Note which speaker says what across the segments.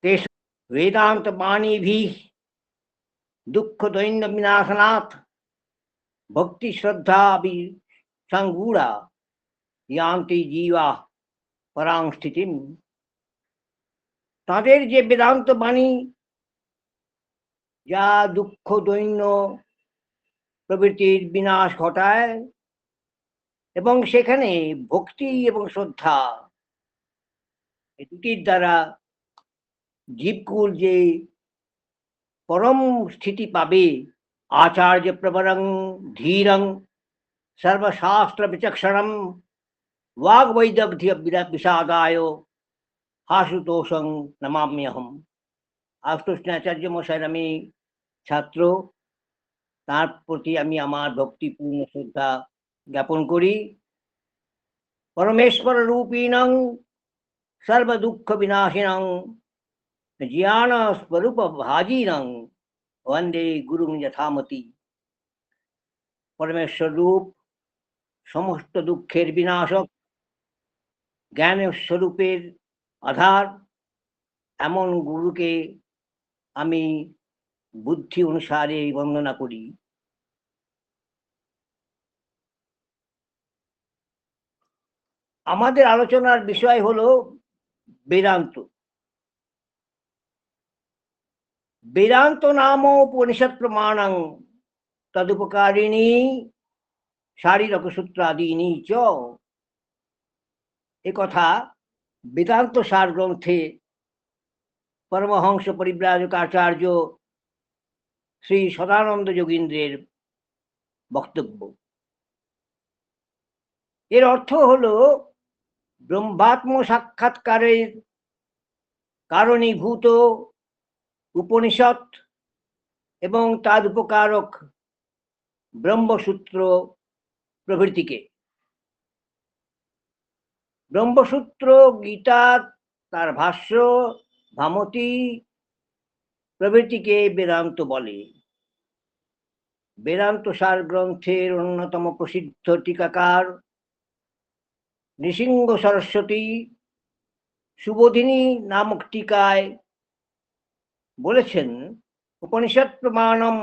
Speaker 1: तेषु वेदान्तवाणीभिः दुःखदैन्य विनाशनात् भक्ति श्रद्धा संगूढ़ा यान्ति जीवा পরাং স্থিতিম। তাদের যে বেদান্ত বাণী যা দুঃখ দৈন্য প্রবৃত্তির বিনাশ ঘটায় এবং সেখানে ভক্তি এবং শ্রদ্ধা এই দুটির দ্বারা জীবকুল যে পরম স্থিতি পাবে, আচার্য প্রবরং ধীরং সর্বশাস্ত্র বিচক্ষণম वाग्वैदग्ध्य विषादाय आशुतोषं नमाम्यहम। আশুতোষাচার্য মশাইয়ের আমি ছাত্র, তার প্রতি আমি আমার ভক্তিপূর্ণ শ্রদ্ধা জ্ঞাপন করি। পরমেশ্বর রূপিণং সর্বদুঃখ বিনাশিনং জ্ঞান স্বরূপ ভাজিনং বন্দে গুরুং যথামতি। পরমেশ্বর রূপ, সমস্ত দুঃখের বিনাশক, জ্ঞানের স্বরূপের আধার, এমন গুরুকে আমি বুদ্ধি অনুসারে বন্দনা করি। আমাদের আলোচনার বিষয় হলো বেদান্ত। বেদান্ত নাম উপনিষদ প্রমাণং তদুপকারিণী শারীরক সূত্রাদীনি চ। একথা বেদান্ত সার গ্রন্থে পরমহংস পরিব্রাজক আচার্য শ্রী সদানন্দ যোগীন্দ্রের বক্তব্য। এর অর্থ হলো ব্রহ্মাত্ম সাক্ষাৎকারের কারণীভূত উপনিষদ এবং তার উপকারক ব্রহ্মসূত্র প্রভৃতিকে। ব্রহ্মসূত্র, গীতা, তার ভাষ্য, ভামতী প্রভৃতিকে বেদান্ত বলে। বেদান্ত সার গ্রন্থের অন্যতম প্রসিদ্ধ টিকাকার নৃসিংহ সরস্বতী সুবোধিনী নামক টিকায় বলেছেন, উপনিষদ প্রমাণম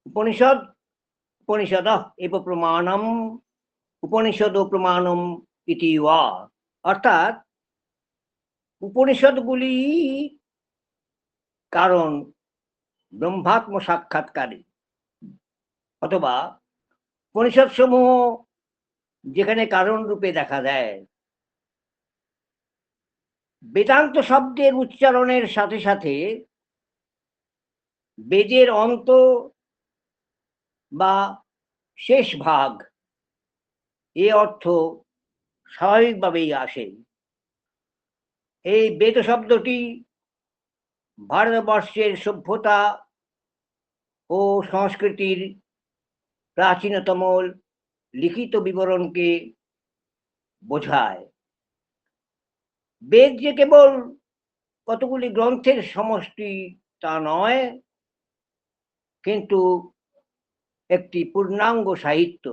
Speaker 1: উপনিষদ উপনিষদ এব প্রমাণম উপনিষদ প্রমাণম ইতি ওয়া। অর্থাৎ উপনিষদগুলি কারণ ব্রহ্মাত্ম সাক্ষাৎকারী, অথবা উপনিষদ সমূহ যেখানে কারণ রূপে দেখা দেয়। বেদান্ত শব্দের উচ্চারণের সাথে সাথে বেদের অন্ত বা শেষ ভাগ এ অর্থ স্বাভাবিকভাবেই আসে। এই বেদ শব্দটি ভারতবর্ষের সভ্যতা ও সংস্কৃতির প্রাচীনতম লিখিত বিবরণকে বোঝায়। বেদ যে কেবল কতগুলি গ্রন্থের সমষ্টি তা নয়, কিন্তু একটি পূর্ণাঙ্গ সাহিত্য।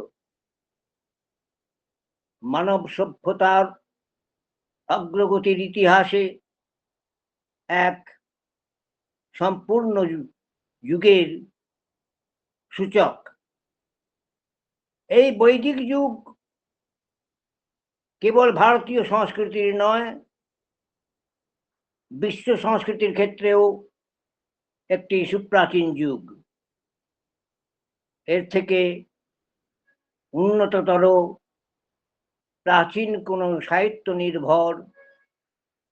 Speaker 1: মানব সভ্যতার অগ্রগতির ইতিহাসে এক সম্পূর্ণ যুগের সূচক। এই বৈদিক যুগ কেবল ভারতীয় সংস্কৃতির নয়, বিশ্ব সংস্কৃতির ক্ষেত্রেও একটি সুপ্রাচীন যুগ। এর থেকে উন্নততর প্রাচীন কোনো সাহিত্য নির্ভর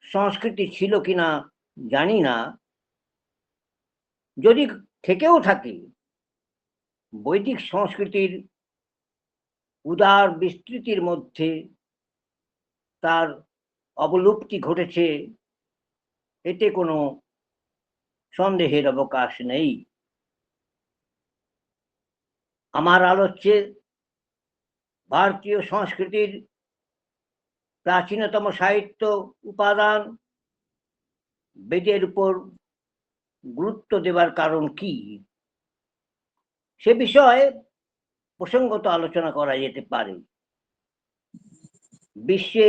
Speaker 1: সংস্কৃতি ছিল কিনা জানি না। যদি থেকেও থাকে, বৈদিক সংস্কৃতির উদার বিস্তৃতির মধ্যে তার অবলুপ্তি ঘটেছে, এতে কোনো সন্দেহের অবকাশ নেই। আমার আলোচ্যে ভারতীয় সংস্কৃতির প্রাচীনতম সাহিত্য উপাদান বেদের উপর গুরুত্ব দেবার কারণ কি, সে বিষয়ে প্রসঙ্গত আলোচনা করা যেতে পারে। বিশ্বে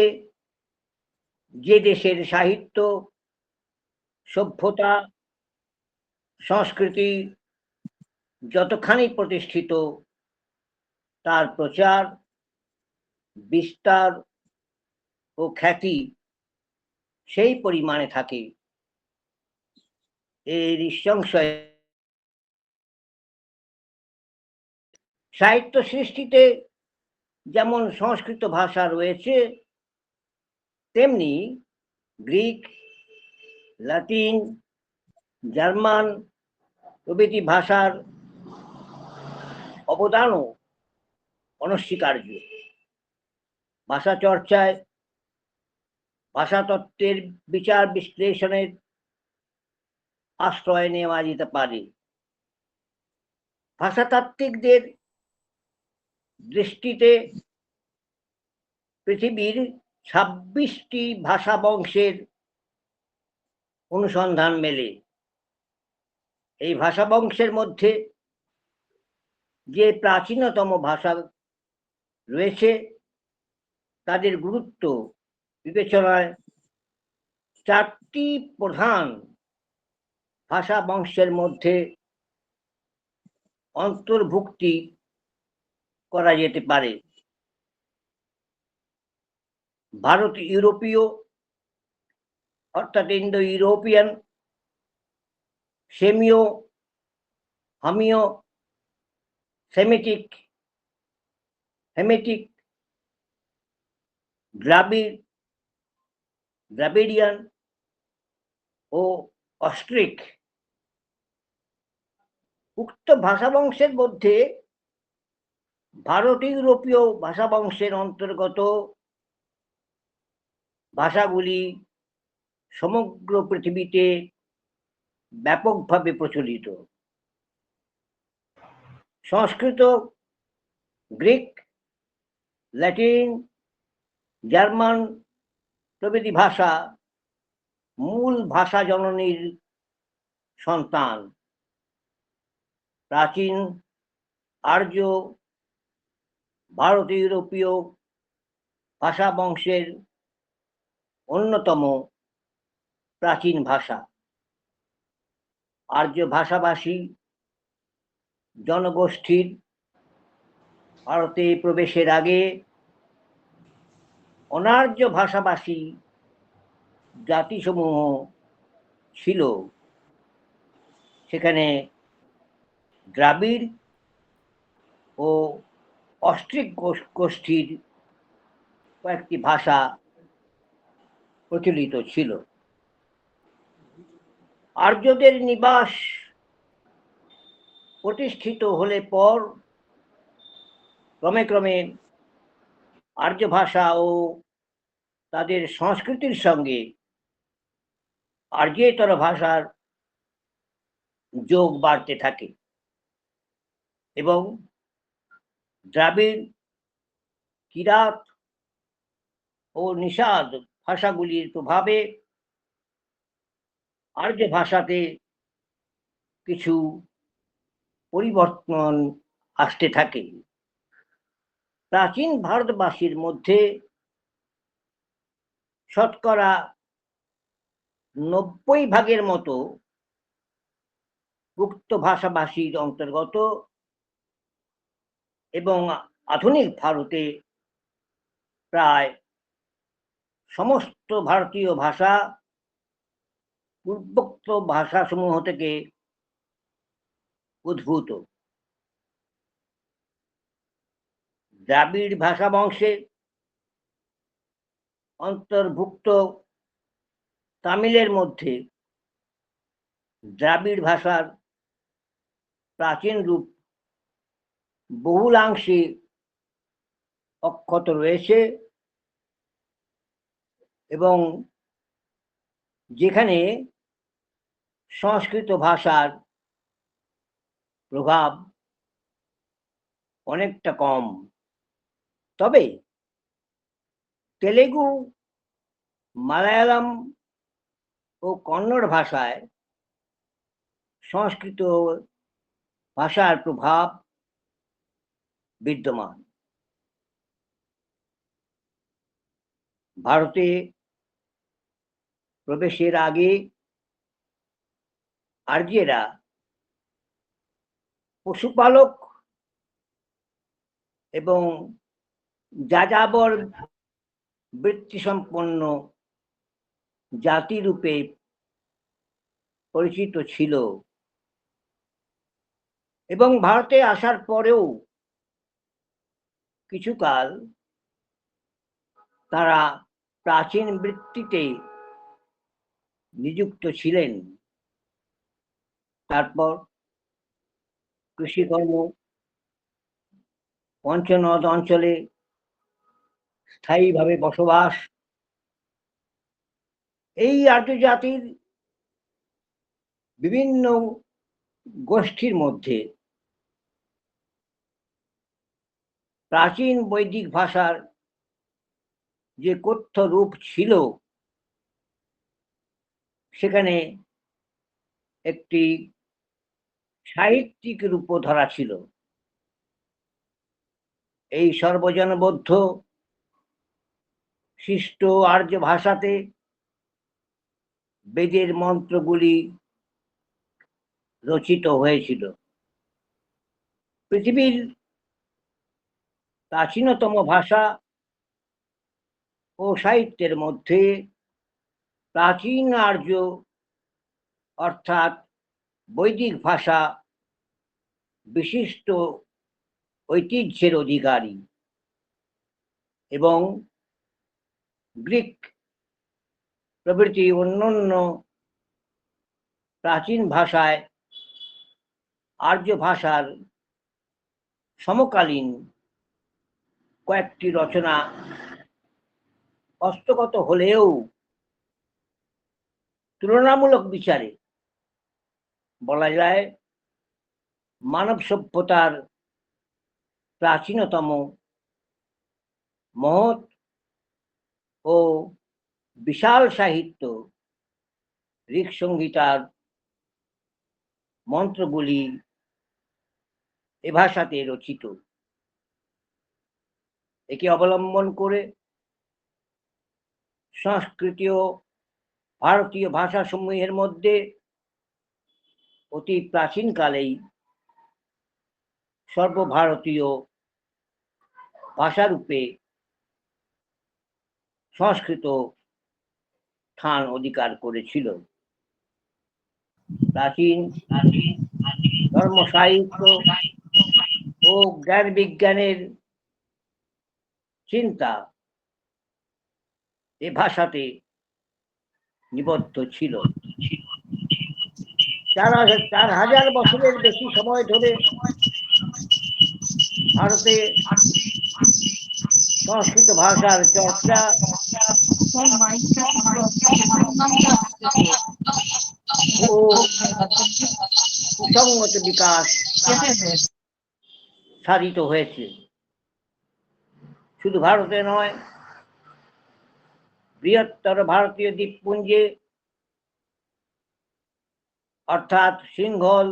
Speaker 1: যে দেশের সাহিত্য সভ্যতা সংস্কৃতি যতখানি প্রতিষ্ঠিত, তার প্রচার বিস্তার ও খ্যাতি সেই পরিমাণে থাকে। এর নিঃসংশয়ে সাহিত্য সৃষ্টিতে যেমন সংস্কৃত ভাষা রয়েছে, তেমনি গ্রিক, লাতিন, জার্মান প্রভৃতি ভাষার অবদানও অনস্বীকার্য। ভাষা চর্চায় ভাষাতত্ত্বের বিচার বিশ্লেষণের আশ্রয় নেওয়া যেতে পারে। ভাষাতাত্ত্বিকদের দৃষ্টিতে পৃথিবীর ২৬টি ভাষা বংশের অনুসন্ধান মেলে। এই ভাষা বংশের মধ্যে যে প্রাচীনতম ভাষা রয়েছে, তাদের গুরুত্ব বিবেচনায় ৪টি প্রধান ভাষা বংশের মধ্যে অন্তর্ভুক্তি করা যেতে পারে। ভারত ইউরোপীয় অর্থাৎ ইন্দো ইউরোপিয়ান, সেমীয়, হামীয়, সেমিটিক, হেমিটিক, দ্রাবিড়িয়ান ও অস্ট্রিক। উক্ত ভাষাবংশের মধ্যে ভারত ইউরোপীয় ভাষাবংশের অন্তর্গত ভাষাগুলি সমগ্র পৃথিবীতে ব্যাপকভাবে প্রচলিত। সংস্কৃত, গ্রিক, ল্যাটিন, জার্মান প্রভৃতি ভাষা মূল ভাষা জননীর সন্তান। প্রাচীন আর্য ভারত ইউরোপীয় ভাষা বংশের অন্যতম প্রাচীন ভাষা। আর্য ভাষাভাষী জনগোষ্ঠীর ভারতে প্রবেশের আগে অনার্য ভাষাভাষী জাতিসমূহ ছিল। সেখানে দ্রাবিড় ও অস্ট্রিক গোষ্ঠীর কয়েকটি ভাষা প্রচলিত ছিল। আর্যদের নিবাস প্রতিষ্ঠিত হলে পর ক্রমে ক্রমে আর্য ভাষা ও তাদের সংস্কৃতির সঙ্গে আর্যেতর ভাষার যোগ বাড়তে থাকে এবং দ্রাবিড়, কিরাত ও নিষাদ ভাষাগুলির প্রভাবে আর্য ভাষাতে কিছু পরিবর্তন আসতে থাকে। প্রাচীন ভারতবাসীর মধ্যে শতকরা ৯০% মতো উক্ত ভাষাভাষীর অন্তর্গত এবং আধুনিক ভারতে প্রায় সমস্ত ভারতীয় ভাষা পূর্বোক্ত ভাষাসমূহ থেকে উদ্ভূত। দ্রাবিড় ভাষা বংশে অন্তর্ভুক্ত তামিলের মধ্যে দ্রাবিড় ভাষার প্রাচীন রূপ বহুলাংশে অক্ষত রয়েছে এবং যেখানে সংস্কৃত ভাষার প্রভাব অনেকটা কম। তবে তেলেগু, মালায়ালাম ও কন্নড় ভাষায় সংস্কৃত ভাষার প্রভাব বিদ্যমান। ভারতে প্রবেশের আগে আর্যেরা পশুপালক এবং যাযাবর বৃত্তিসম্পন্ন জাতিরূপে পরিচিত ছিল এবং ভারতে আসার পরেও কিছুকাল তারা প্রাচীন বৃত্তিতে নিযুক্ত ছিলেন। তারপর কৃষিকর্ম, পঞ্চনদ অঞ্চলে স্থায়ীভাবে বসবাস, এই আর্য জাতির বিভিন্ন গোষ্ঠীর মধ্যে প্রাচীন বৈদিক ভাষার যে কথ্য রূপ ছিল, সেখানে একটি সাহিত্যিক রূপও ধরা ছিল। এই সর্বজনবোধ্য শিষ্ট আর্য ভাষাতে বেদের মন্ত্রগুলি রচিত হয়েছিল। পৃথিবীর প্রাচীনতম ভাষা ও সাহিত্যের মধ্যে প্রাচীন আর্য অর্থাৎ বৈদিক ভাষা বিশিষ্ট ঐতিহ্যের অধিকারী এবং গ্রিক প্রভৃতি অন্যান্য প্রাচীন ভাষায় আর্য ভাষার সমকালীন কয়েকটি রচনা হস্তগত হলেও তুলনামূলক বিচারে বলা যায় মানব সভ্যতার প্রাচীনতম মহৎ ও বিশাল সাহিত্য ঋক্সংহিতার মন্ত্রগুলি এ ভাষাতে রচিত। একে অবলম্বন করে সংস্কৃতীয় ভারতীয় ভাষাসমূহের মধ্যে অতি প্রাচীনকালেই সর্বভারতীয় ভাষারূপে সংস্কৃত স্থান অধিকার করেছিল। প্রাচীন ধর্ম সাহিত্য ও জ্ঞান বিজ্ঞানের চিন্তা এ ভাষাতে নিবদ্ধ ছিল। 4000 বছরের বেশি সময় ধরে ভারতে সংস্কৃত ভাষার চর্চা ও সুসংগত বিকাশ সাধিত হয়েছে। শুধু ভারতে নয়, বৃহত্তর ভারতীয় দ্বীপপুঞ্জে অর্থাৎ সিংহল,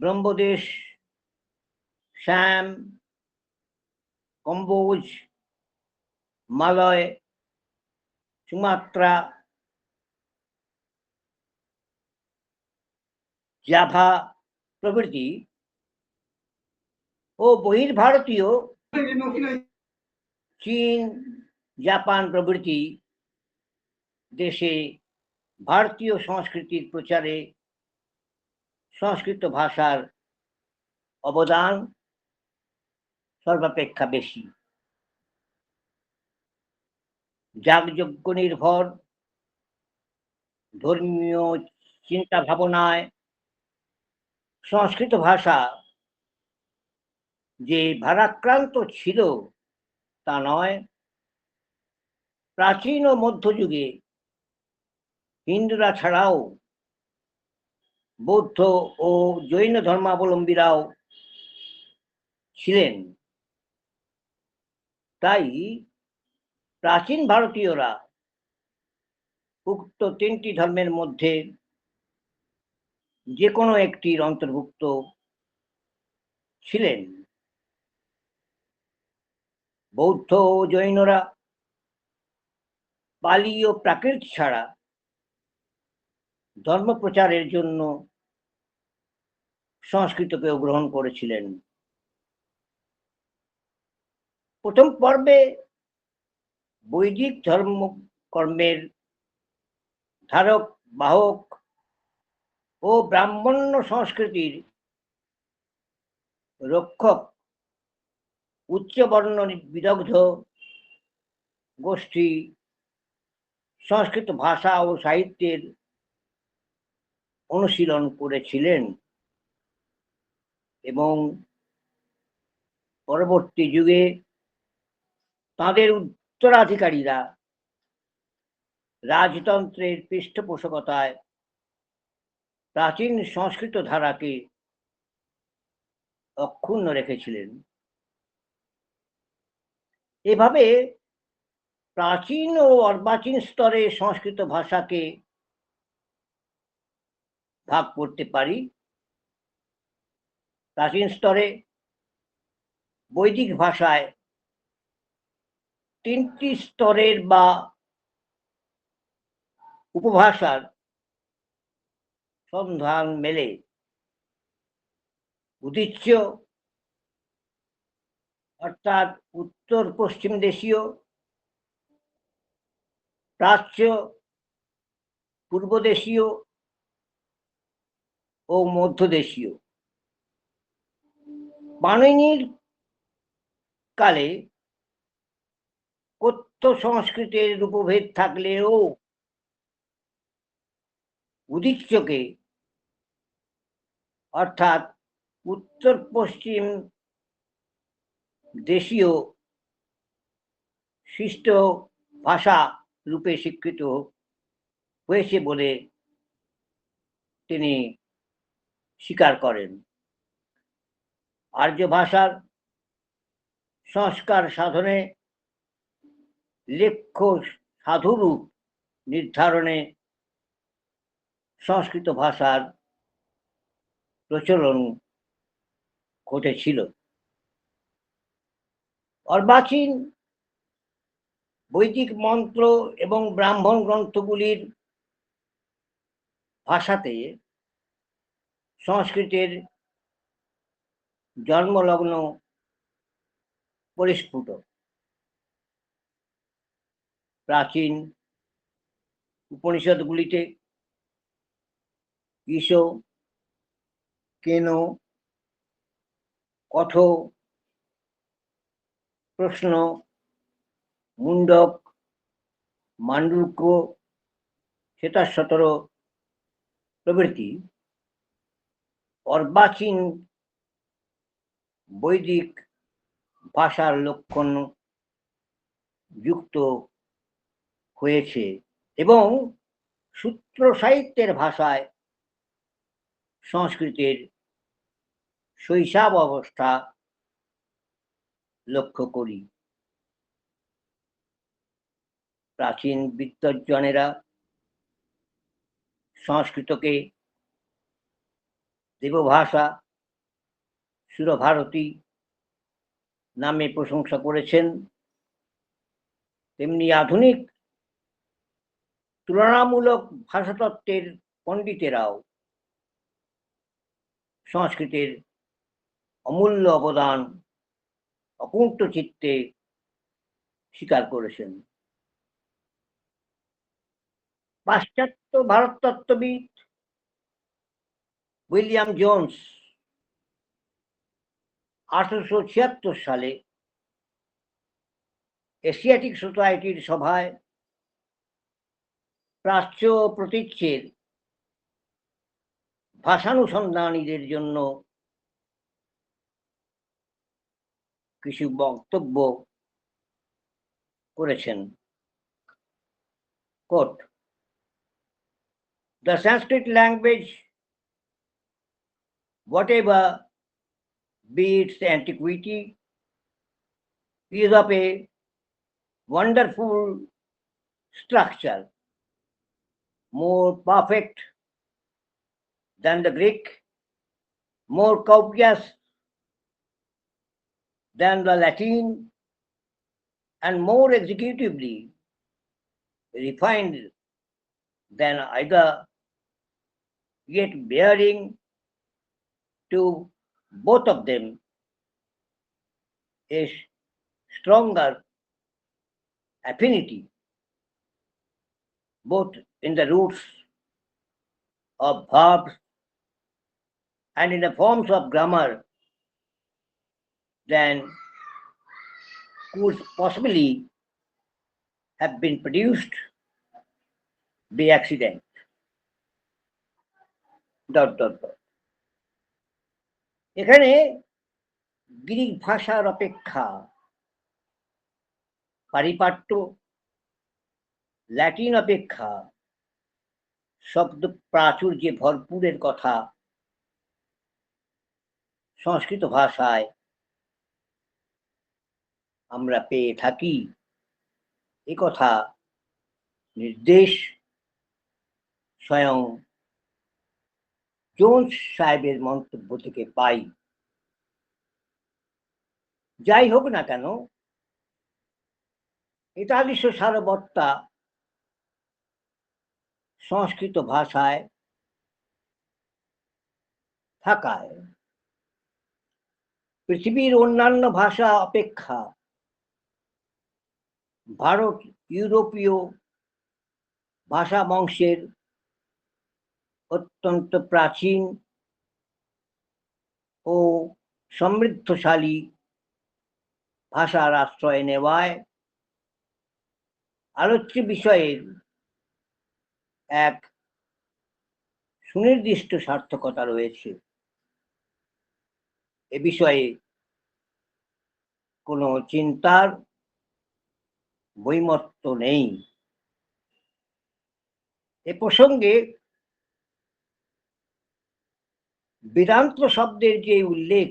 Speaker 1: ব্রহ্মদেশ, শ্যাম, কম্বোজ, মালয়, সুমাত্রা, জাভা প্রভৃতি ও বহির্ভারতীয় চীন, জাপান প্রভৃতি দেশে ভারতীয় সংস্কৃতির প্রচারে সংস্কৃত ভাষার অবদান সর্বাপেক্ষা বেশি। যাগযজ্ঞ নির্ভর ধর্মীয় চিন্তা ভাবনায় সংস্কৃত ভাষা যে ভারাক্রান্ত ছিল তা নয়। প্রাচীন ও মধ্যযুগে হিন্দুরা ছাড়াও বৌদ্ধ ও জৈন ধর্মাবলম্বীরাও ছিলেন। তাই প্রাচীন ভারতীয়রা উক্ত তিনটি ধর্মের মধ্যে যে কোনো একটির অন্তর্ভুক্ত ছিলেন। বৌদ্ধ ও জৈনরা পালি ও প্রাকৃত ছাড়া ধর্ম প্রচারের জন্য সংস্কৃতকেও গ্রহণ করেছিলেন। প্রথম পর্বে বৈদিক ধর্মকর্মের ধারক বাহক ও ব্রাহ্মণ্য সংস্কৃতির রক্ষক উচ্চবর্ণ বিদগ্ধ গোষ্ঠী সংস্কৃত ভাষা ও সাহিত্যের অনুশীলন করেছিলেন এবং পরবর্তী যুগে তাদের উত্তরাধিকারীরা রাজতন্ত্রের পৃষ্ঠপোষকতায় প্রাচীন সংস্কৃত ধারাকে অক্ষুণ্ণ রেখেছিলেন। এভাবে প্রাচীন ও অর্বাচীন স্তরে সংস্কৃত ভাষাকে ভাগ করতে পারি। প্রাচীন স্তরে বৈদিক ভাষায় তিনটি স্তরের বা উপভাষার সন্ধান মেলে। উদিচ্য অর্থাৎ উত্তর পশ্চিম দেশীয়, প্রাচ্য, পূর্বদেশীয় ও মধ্যদেশীয়। পাণিনির কালে কথ্য সংস্কৃতের রূপভেদ থাকলেও উদিচ্যকে অর্থাৎ উত্তর পশ্চিম দেশীয় সৃষ্ট ভাষা রূপে স্বীকৃত হয়েছে বলে তিনি স্বীকার করেন। আর্য ভাষার সংস্কার সাধনে লেখ্য সাধুরূপ নির্ধারণে সংস্কৃত ভাষার প্রচলন ঘটেছিল। অর্বাচীন বৈদিক মন্ত্র এবং ব্রাহ্মণ গ্রন্থগুলির ভাষাতে সংস্কৃতের জন্মলগ্ন পরিস্ফুট। প্রাচীন উপনিষদগুলিতে ঈশ, কেন, কঠ, প্রশ্ন, মুন্ডক, মান্ডুক্য, শ্বেতাশ্বতর প্রভৃতি অর্বাচীন বৈদিক ভাষার লক্ষণ যুক্ত হয়েছে এবং সূত্র সাহিত্যের ভাষায় সংস্কৃতের শৈশব অবস্থা লক্ষ্য করি। প্রাচীন বিদ্বজ্জনেরা সংস্কৃতকে দেবভাষা, সুরভারতী নামে প্রশংসা করেছেন। তেমনি আধুনিক তুলনামূলক ভাষাতত্ত্বের পণ্ডিতেরাও সংস্কৃতের অমূল্য অবদান অকুণ্ঠ চিত্তে স্বীকার করেছেন। পাশ্চাত্য ভারততত্ত্ববিদ উইলিয়াম জোন্স 1876 সালে এশিয়াটিক সোসাইটির সভায় প্রাচ্য ও প্রতীচ্যের ভাষানুসন্ধানীদের জন্য কিছু বক্তব্য করেছেন। Quote, "The Sanskrit language, whatever be its antiquity, is of a wonderful structure, more perfect than the Greek, more copious than the Latin, and more executively refined than either yet bearing to both of them a stronger affinity, both in the roots of verbs and in the forms of grammar than could possibly have been produced by accident. Dot dot dot. এখানে Greek ভাষার অপেক্ষা পারিপাট্য Latin অপেক্ষা শব্দ প্রাচুর্যে ভরপুরের কথা সংস্কৃত ভাষায় আমরা পেয়ে থাকি, এ কথা নির্দেশ স্বয়ং জোন্স সাহেবের মন্তব্য থেকে পাই। যাই হোক না কেন, এতাদৃশ সারবত্তা সংস্কৃত ভাষায় থাকায় পৃথিবীর অন্যান্য ভাষা অপেক্ষা ভারত ইউরোপীয় ভাষা বংশের অত্যন্ত প্রাচীন ও সমৃদ্ধশালী ভাষার আশ্রয় নেওয়ায় আলোচ্য বিষয়ের এক সুনির্দিষ্ট সার্থকতা রয়েছে। এ বিষয়ে কোনো চিন্তার বৈমত্য নেই। এ প্রসঙ্গে বেদান্ত শব্দের যে উল্লেখ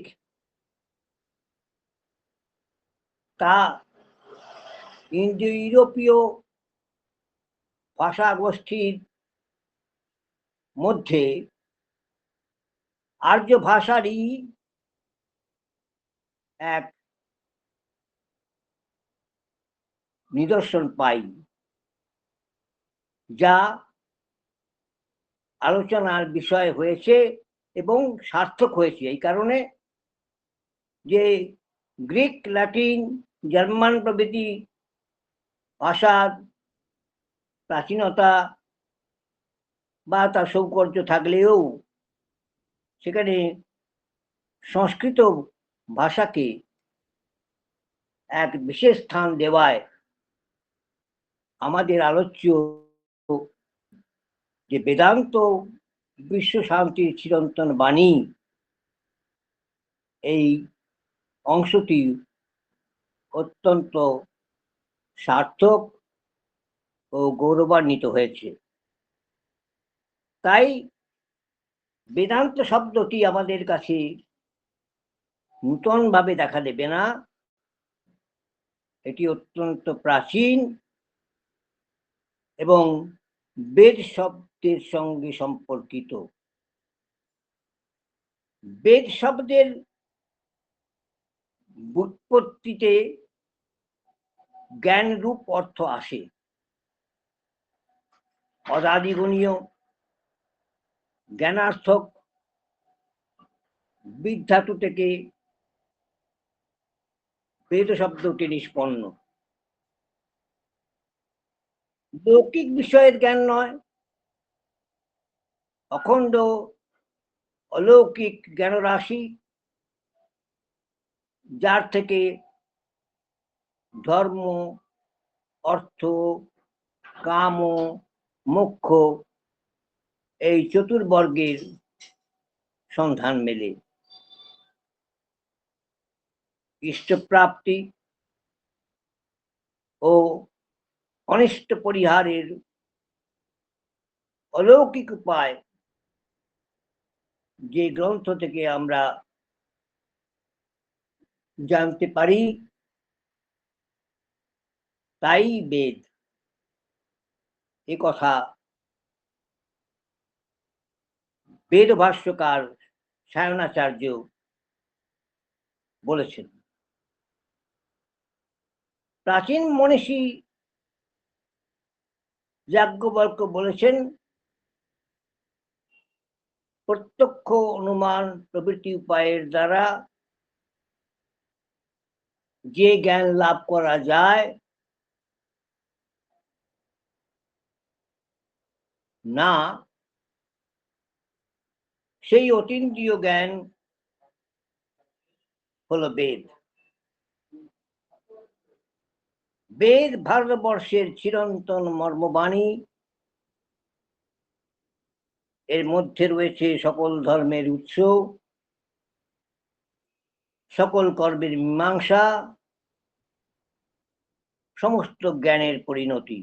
Speaker 1: তা ইন্দো ইউরোপীয় ভাষা গোষ্ঠীর মধ্যে আর্য ভাষারই এক নিদর্শন পাই, যা আলোচনার বিষয় হয়েছে এবং সার্থক হয়েছে এই কারণে যে গ্রিক, ল্যাটিন, জার্মান প্রভৃতি ভাষার প্রাচীনতা বা তার সৌকর্য থাকলেও সেখানে সংস্কৃত ভাষাকে এক বিশেষ স্থান দেওয়ায় আমাদের আলোচ্য যে বেদান্ত বিশ্ব শান্তির চিরন্তন বাণী, এই অংশটি অত্যন্ত সার্থক ও গৌরবান্বিত হয়েছে। তাই বেদান্ত শব্দটি আমাদের কাছে নূতনভাবে দেখা দেবে না, এটি অত্যন্ত প্রাচীন এবং বেদ শব্দের সঙ্গে সম্পর্কিত। বেদ শব্দের ব্যুৎপত্তিতে জ্ঞান রূপ অর্থ আসে। অদাদিগুণীয় জ্ঞানার্থক বিদ ধাতু থেকে বেদ শব্দটি নিষ্পন্ন। লৌকিক বিষয়ের জ্ঞান নয়, অখণ্ড অলৌকিক জ্ঞানরাশি, যার থেকে ধর্ম, অর্থ, কাম, মোক্ষ এই চতুর্বর্গের সন্ধান মেলে। ইষ্টপ্রাপ্তি ও অনিষ্ট পরিহারের অলৌকিক উপায় যে গ্রন্থ থেকে আমরা জানতে পারি তাই বেদ, এ কথা বেদ ভাষ্যকার সায়নাচার্য বলেছেন। প্রাচীন মনীষী যাজ্ঞবল্ক্য বলেছেন, প্রত্যক্ষ অনুমান প্রভৃতি উপায়ের দ্বারা যে জ্ঞান লাভ করা যায় না, সেই অতীন্দ্রিয় জ্ঞান হলো বেদ। বেদ ভারতবর্ষের চিরন্তন মর্মবাণী। এর মধ্যে রয়েছে সকল ধর্মের উৎস, সকল কর্মের মীমাংসা, সমস্ত জ্ঞানের পরিণতি।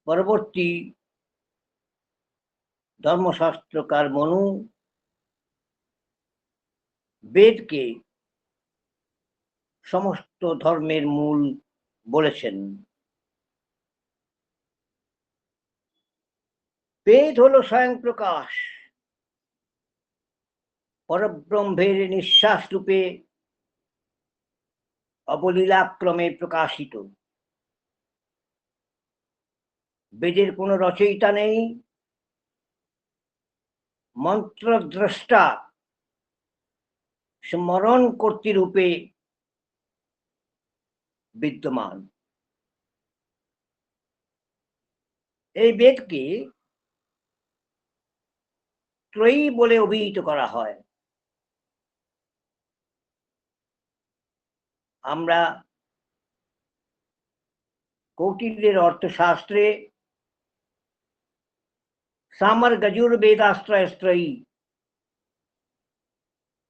Speaker 1: পরবর্তী ধর্মশাস্ত্রকার মনু বেদকে সমস্ত ধর্মের মূল বলেছেন। বেদ হলো স্বয়ং প্রকাশ, পরব্রহ্মের নিঃশ্বাস রূপে অবলীলাক্রমে প্রকাশিত। বেদের কোনো রচয়িতা নেই, মন্ত্রদ্রষ্টা স্মরণ কর্তৃরূপে বিদ্যমান। এই বেদকে ত্রয়ী বলে অভিহিত করা হয়। আমরা কৌটিল্যের অর্থশাস্ত্রে সামর যজুর্বেদাস্ত্রয়ী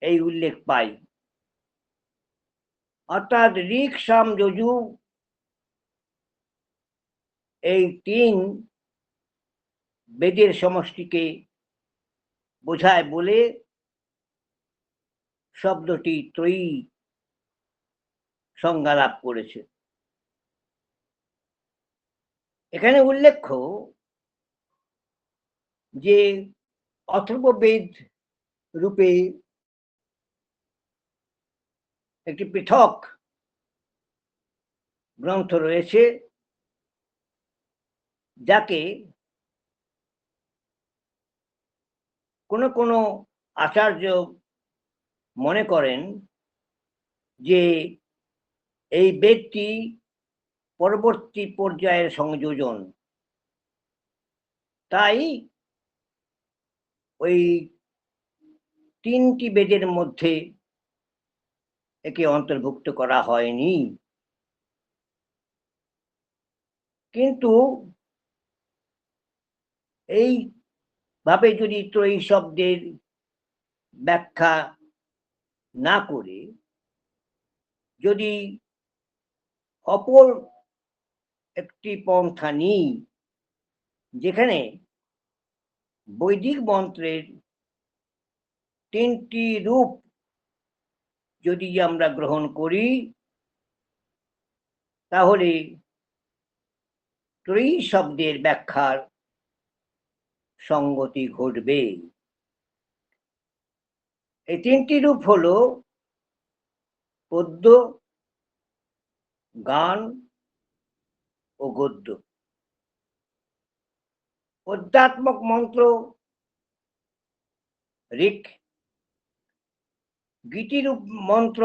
Speaker 1: এই উল্লেখ পাই। অর্থাৎ ঋক, সাম, যজু এই তিন বেদের সমষ্টিকে বোঝায় বলে শব্দটি ত্রয়ী সংজ্ঞা লাভ করেছে। এখানে উল্লেখ্য যে অথর্ববেদ রূপে একটি পৃথক গ্রন্থ রয়েছে, যাকে কোনো কোনো আচার্য মনে করেন যে এই বেদটি পরবর্তী পর্যায়ের সংযোজন। তাই ওই তিনটি বেদের মধ্যে একে অন্তর্ভুক্ত করা হয়নি। কিন্তু এইভাবে যদি ত্রয়ী শব্দের ব্যাখ্যা না করে যদি অপর একটি পন্থা নিই, যেখানে বৈদিক মন্ত্রের তিনটি রূপ যদি আমরা গ্রহণ করি, তাহলে ত্রয়ী শব্দের ব্যাখ্যার সঙ্গতি ঘটবে। এই তিনটি রূপ হলো পদ্য, গান ও গদ্য। পদ্যাত্মক মন্ত্র ঋক, গীতিরূপ মন্ত্র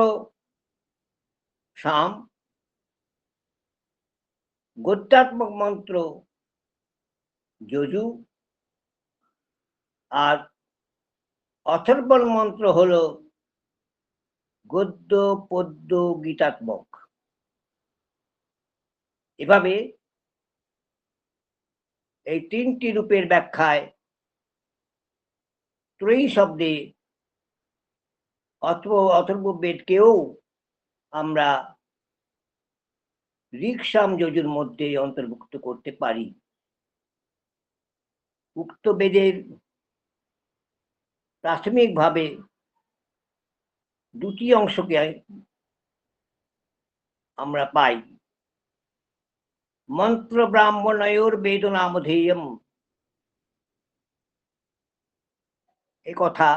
Speaker 1: সাম, গদ্যাত্মক মন্ত্র যজু, আর অথর্বণ মন্ত্র হলো গদ্য, পদ্য, গীতাত্মক। এভাবে এই তিনটি রূপের ব্যাখ্যায় ত্রয়ী শব্দে অথর্ববেদকেও আমরা ঋক, সাম, যজুর মধ্যে অন্তর্ভুক্ত করতে পারি। উক্ত বেদের প্রাথমিকভাবে দুটি অংশকে আমরা পাই। মন্ত্র ব্রাহ্মণয়োর বেদ নামধেয়ম, এ কথা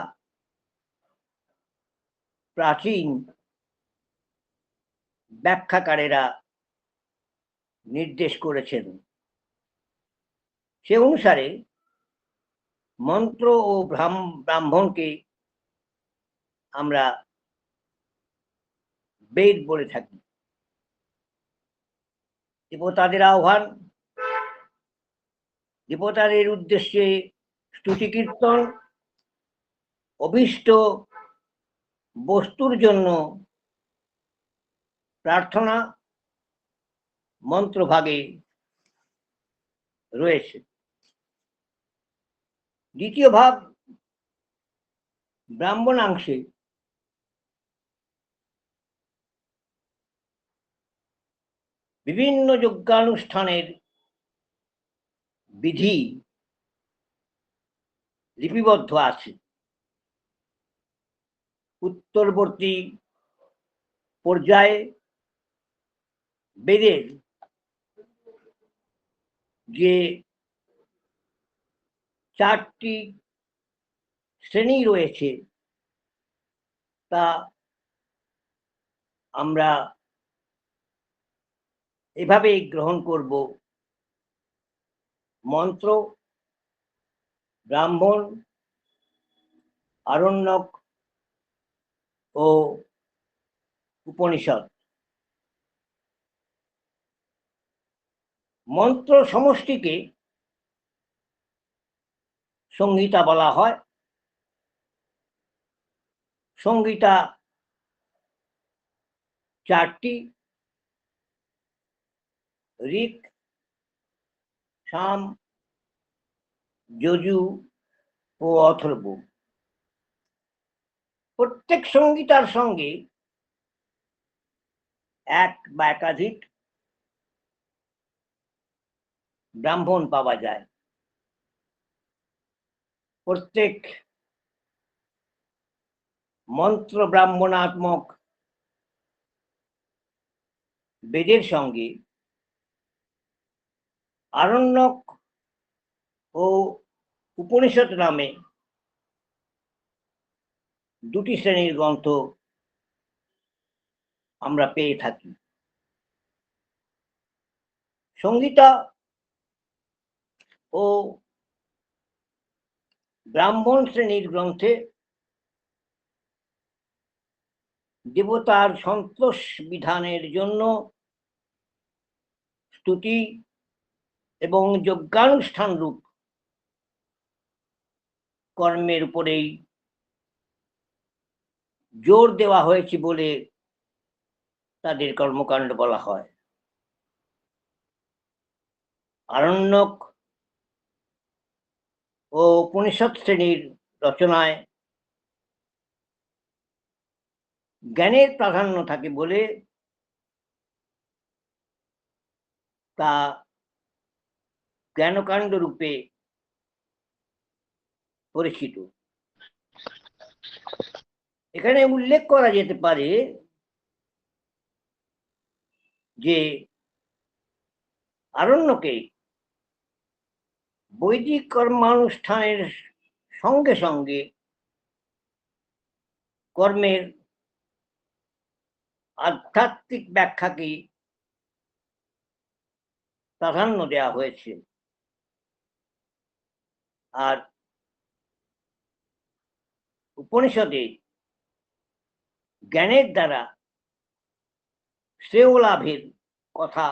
Speaker 1: প্রাচীন ব্যাখ্যাকারেরা নির্দেশ করেছেন। সে অনুসারে মন্ত্র ও ব্রাহ্মণকে আমরা বেদ বলে থাকি। দেবতাদের আহ্বান, দেবতাদের উদ্দেশ্যে স্তুতি কীর্তন, অভীষ্ট বস্তুর জন্য প্রার্থনা মন্ত্রভাগে রয়েছে। দ্বিতীয় ভাগ ব্রাহ্মণাংশে বিভিন্ন যজ্ঞানুষ্ঠানের বিধি লিপিবদ্ধ আছে। উত্তরবর্তী পর্যায়ে বেদের যে 4টি শ্রেণী রয়েছে তা আমরা এভাবেই গ্রহণ করব: মন্ত্র, ব্রাহ্মণ, আরণ্যক ও উপনিষদ। মন্ত্র সমষ্টিকে সংহিতা বলা হয়। সংহিতা 4টি: ঋক্, সাম, যজু ও অথর্ব। প্রত্যেক সংহিতার সঙ্গে এক বা একাধিক ব্রাহ্মণ পাওয়া যায়। প্রত্যেক মন্ত্র ব্রাহ্মণাত্মক বেদের সঙ্গে আরণ্যক ও উপনিষদ নামে 2টি শ্রেণীর গ্রন্থ আমরা পেয়ে থাকি। সংহিতা ও ব্রাহ্মণ শ্রেণীর গ্রন্থে দেবতার সন্তোষ বিধানের জন্য স্তুতি এবং যজ্ঞানুষ্ঠান রূপ কর্মের উপরেই জোর দেওয়া হয়েছে বলে তাদের কর্মকাণ্ড বলা হয়। আরণ্যক ও উপনিষদ শ্রেণীর রচনায় জ্ঞানের প্রাধান্য থাকে বলে তা জ্ঞানকাণ্ড রূপে পরিচিত। এখানে উল্লেখ করা যেতে পারে যে আরণ্যকে বৈদিক কর্মানুষ্ঠানের সঙ্গে সঙ্গে কর্মের আধ্যাত্মিক ব্যাখ্যাকে প্রাধান্য দেওয়া হয়েছে, আর উপনিষদে জ্ঞানের দ্বারা শ্রেয় লাভের কথা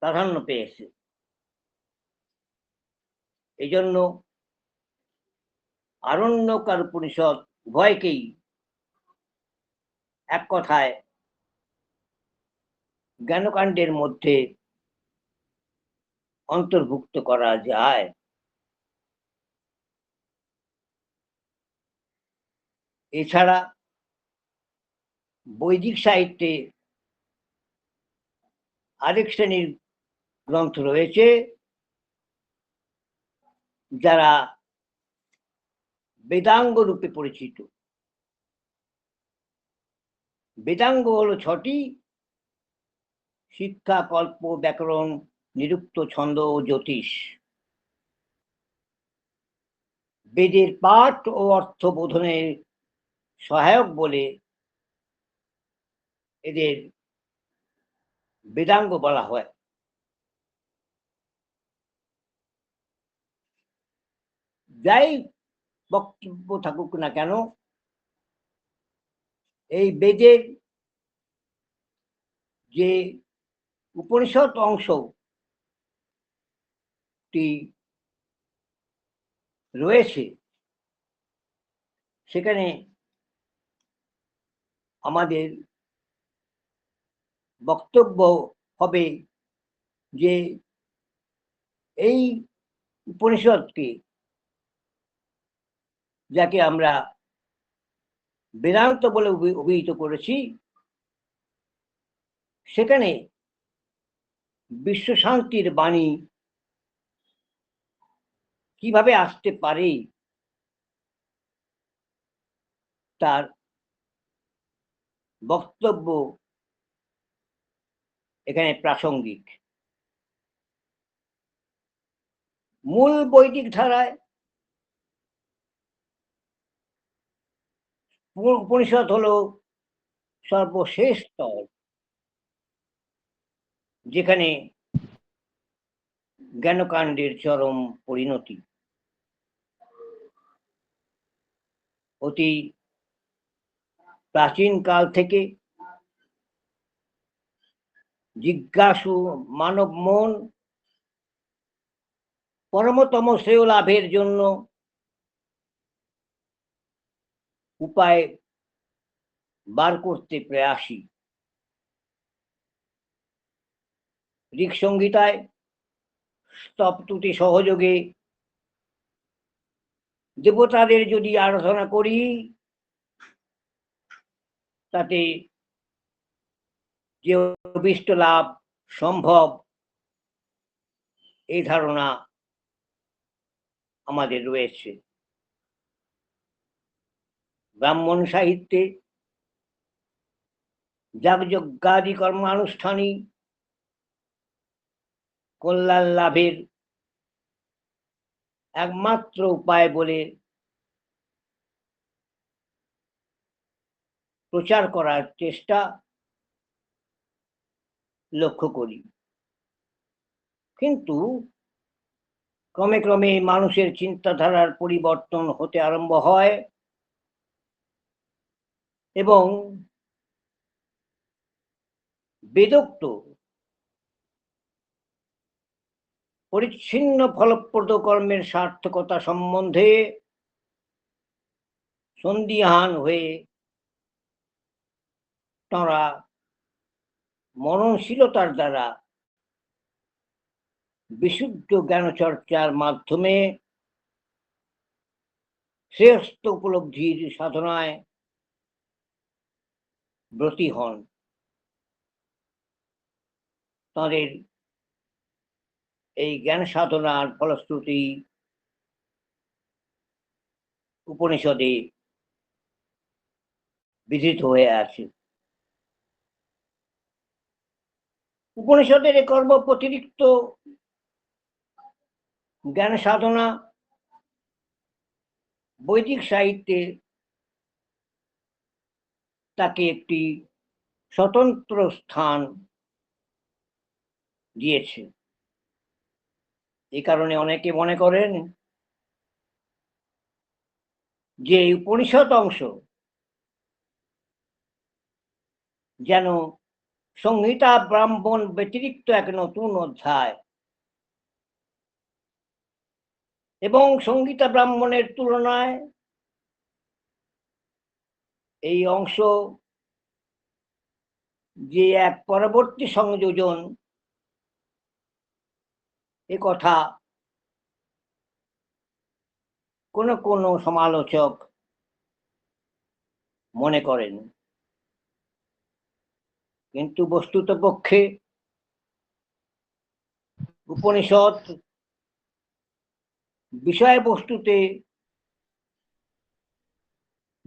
Speaker 1: প্রাধান্য পেয়েছে। এই জন্য আরণ্যক আর উপনিষদ উভয়কেই এক কথায় জ্ঞানকাণ্ডের মধ্যে অন্তর্ভুক্ত করা যায়। এছাড়া বৈদিক সাহিত্যে আরেক শ্রেণীর গ্রন্থ রয়েছে যারা বেদাঙ্গ রূপে পরিচিত। বেদাঙ্গ হলো 6টি: শিক্ষা, কল্প, ব্যাকরণ, নিরুক্ত, ছন্দ ও জ্যোতিষ। বেদের পাঠ ও অর্থ বোধনের সহায়ক বলে এদের বেদাঙ্গ বলা হয়। যাই বক্তব্য থাকুক না কেন, এই বেদের যে উপনিষদ অংশটি রয়েছে সেখানে আমাদের বক্তব্য হবে যে এই উপনিষদকে, যাকে আমরা বেদান্ত বলে অভিহিত করেছি, সেখানে বিশ্ব শান্তির বাণী কিভাবে আসতে পারে তার বক্তব্য এখানে প্রাসঙ্গিক। মূল বৈদিক ধারায় উপনিষদ হলো সর্বশেষ স্তর, যেখানে জ্ঞানকাণ্ডের চরম পরিণতি। অতি প্রাচীন কাল থেকে জিজ্ঞাসু মানব মন পরমতম শ্রেয় লাভের জন্য উপায় বার করতে প্রয়াসী। ঋক সংহিতায় স্তবতুতি সহযোগে দেবতাদের যদি আরাধনা করি, তাতে যে অভীষ্ট লাভ সম্ভব, এই ধারণা আমাদের রয়েছে। ব্রাহ্মণ সাহিত্যে যাগযজ্ঞাদি কর্মানুষ্ঠানী কল্যাণ লাভের একমাত্র উপায় বলে প্রচার করার চেষ্টা লক্ষ্য করি। কিন্তু ক্রমে ক্রমে মানুষের চিন্তাধারার পরিবর্তন হতে আরম্ভ হয় এবং বেদোক্ত পরিচ্ছিন্ন ফলপ্রদ কর্মের সার্থকতা সম্বন্ধে সন্দিহান হয়ে তাঁরা মননশীলতার দ্বারা বিশুদ্ধ জ্ঞানচর্চার মাধ্যমে শ্রেষ্ঠ উপলব্ধির সাধনায় ব্রতী হন। তাঁদের এই জ্ঞান সাধনার ফলশ্রুতি উপনিষদে বিধৃত হয়ে আছে। উপনিষদের এ কর্ম অতিরিক্ত জ্ঞান সাধনা বৈদিক সাহিত্যে তাকে একটি স্বতন্ত্র স্থান দিয়েছে। এই কারণে অনেকে মনে করেন যে উপনিষদ অংশ যেন সংহিতা ব্রাহ্মণ ব্যতিরিক্ত এক নতুন অধ্যায়, এবং সংহিতা ব্রাহ্মণের তুলনায় এই অংশ যে এক পরবর্তী সংযোজন, এ কথা কোন কোন সমালোচক মনে করেন। কিন্তু বস্তুতপক্ষে উপনিষদ বিষয়বস্তুতে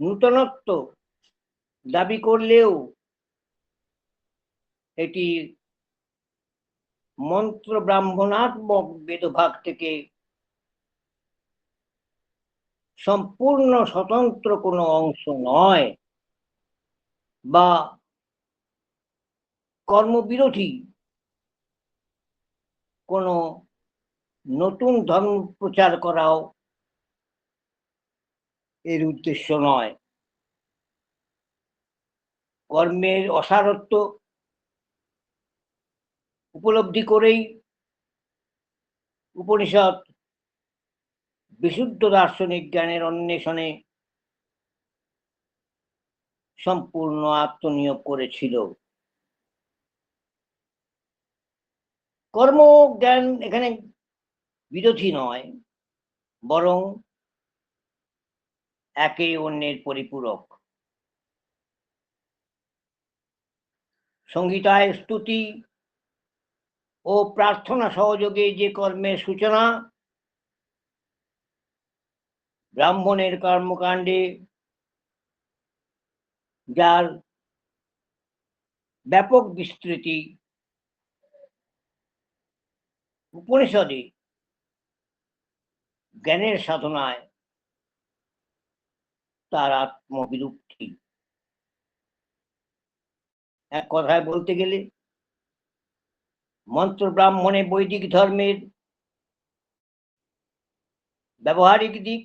Speaker 1: নূতনত্ব দাবি করলেও এটি মন্ত্র ব্রাহ্মণাত্মক বেদভাগ থেকে সম্পূর্ণ স্বতন্ত্র কোনো অংশ নয়, বা কর্মবিরোধী কোনো নতুন ধর্ম প্রচার করাও এর উদ্দেশ্য নয়। কর্মের অসারত্ব উপলব্ধি করেই উপনিষদ বিশুদ্ধ দার্শনিক জ্ঞানের অন্বেষণে সম্পূর্ণ আত্মনিয়োগ করেছিল। কর্ম জ্ঞান এখানে বিরোধী নয়, বরং একে অন্যের পরিপূরক। সংহিতায় স্তুতি ও প্রার্থনা সহযোগে যে কর্মের সূচনা, ব্রাহ্মণের কর্মকাণ্ডে যার ব্যাপক বিস্তৃতি, উপনিষদে জ্ঞানের সাধনায় তার আত্মবিলুপ্তি। এক কথায় বলতে গেলে মন্ত্র ব্রাহ্মণে বৈদিক ধর্মের ব্যবহারিক দিক,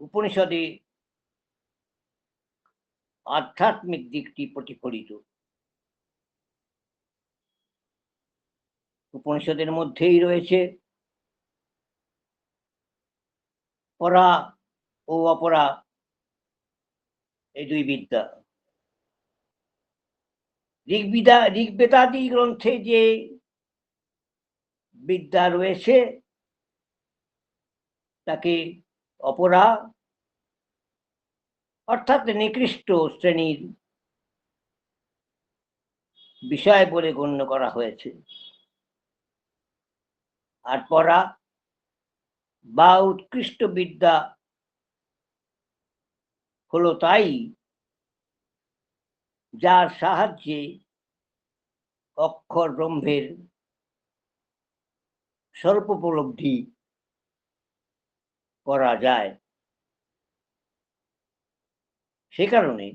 Speaker 1: উপনিষদে আধ্যাত্মিক দিকটি প্রতিফলিত। উপনিষদের মধ্যেই রয়েছে পরা ও অপরা এই দুই বিদ্যা। ঋগ্বেদাদি গ্রন্থে যে বিদ্যা রয়েছে তাকে অপরা অর্থাৎ নিকৃষ্ট শ্রেণীর বিষয় বলে গণ্য করা হয়েছে। আর পরা বা উৎকৃষ্ট বিদ্যা হলো তাই যার সাহায্যে অক্ষর ব্রহ্মের স্বরূপোপলব্ধি করা যায়। সে কারণে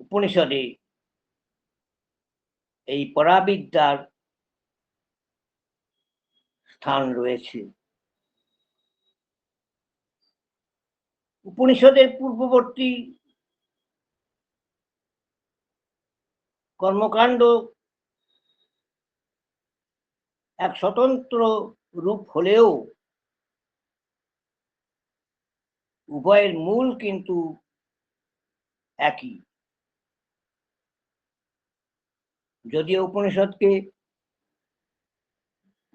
Speaker 1: উপনিষদে এই পরাবিদ্যার স্থান রয়েছে। উপনিষদের পূর্ববর্তী কর্মকাণ্ড এক স্বতন্ত্র রূপ হলেও উভয়ের মূল কিন্তু একই। যদিও উপনিষদকে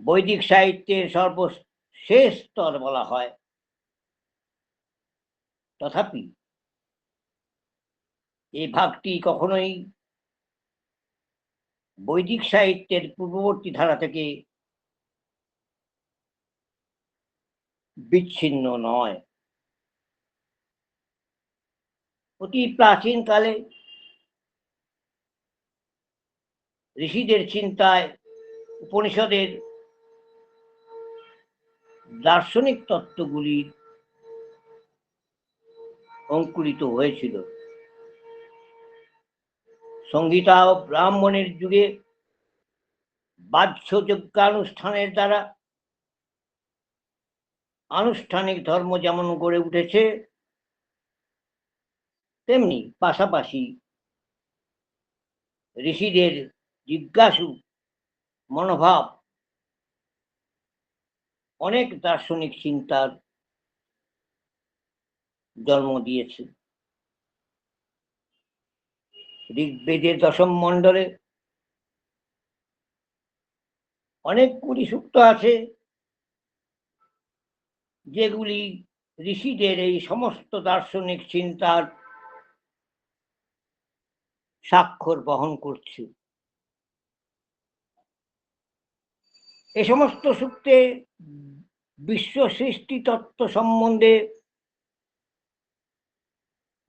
Speaker 1: বৈদিক সাহিত্যের সর্বশেষ স্তর বলা হয়, তথাপি এই ভাগটি কখনোই বৈদিক সাহিত্যের পূর্ববর্তী ধারা থেকে বিচ্ছিন্ন নয়। অতি প্রাচীনকালে ঋষিদের চিন্তায় উপনিষদের দার্শনিক তত্ত্বগুলি অঙ্কুরিত হয়েছিল। সংহিতা ও ব্রাহ্মণের যুগে বাহ্য যজ্ঞানুষ্ঠানের দ্বারা আনুষ্ঠানিক ধর্ম যেমন গড়ে উঠেছে, তেমনি পাশাপাশি ঋষিদের জিজ্ঞাসু মনোভাব অনেক দার্শনিক চিন্তার জন্ম দিয়েছে। ঋগ্বেদের দশম মণ্ডলে অনেকগুলি সূক্ত আছে যেগুলি ঋষিদের এই সমস্ত দার্শনিক চিন্তার স্বাক্ষর বহন করছে। এ সমস্ত সূক্তে বিশ্ব সৃষ্টি তত্ত্ব সম্বন্ধে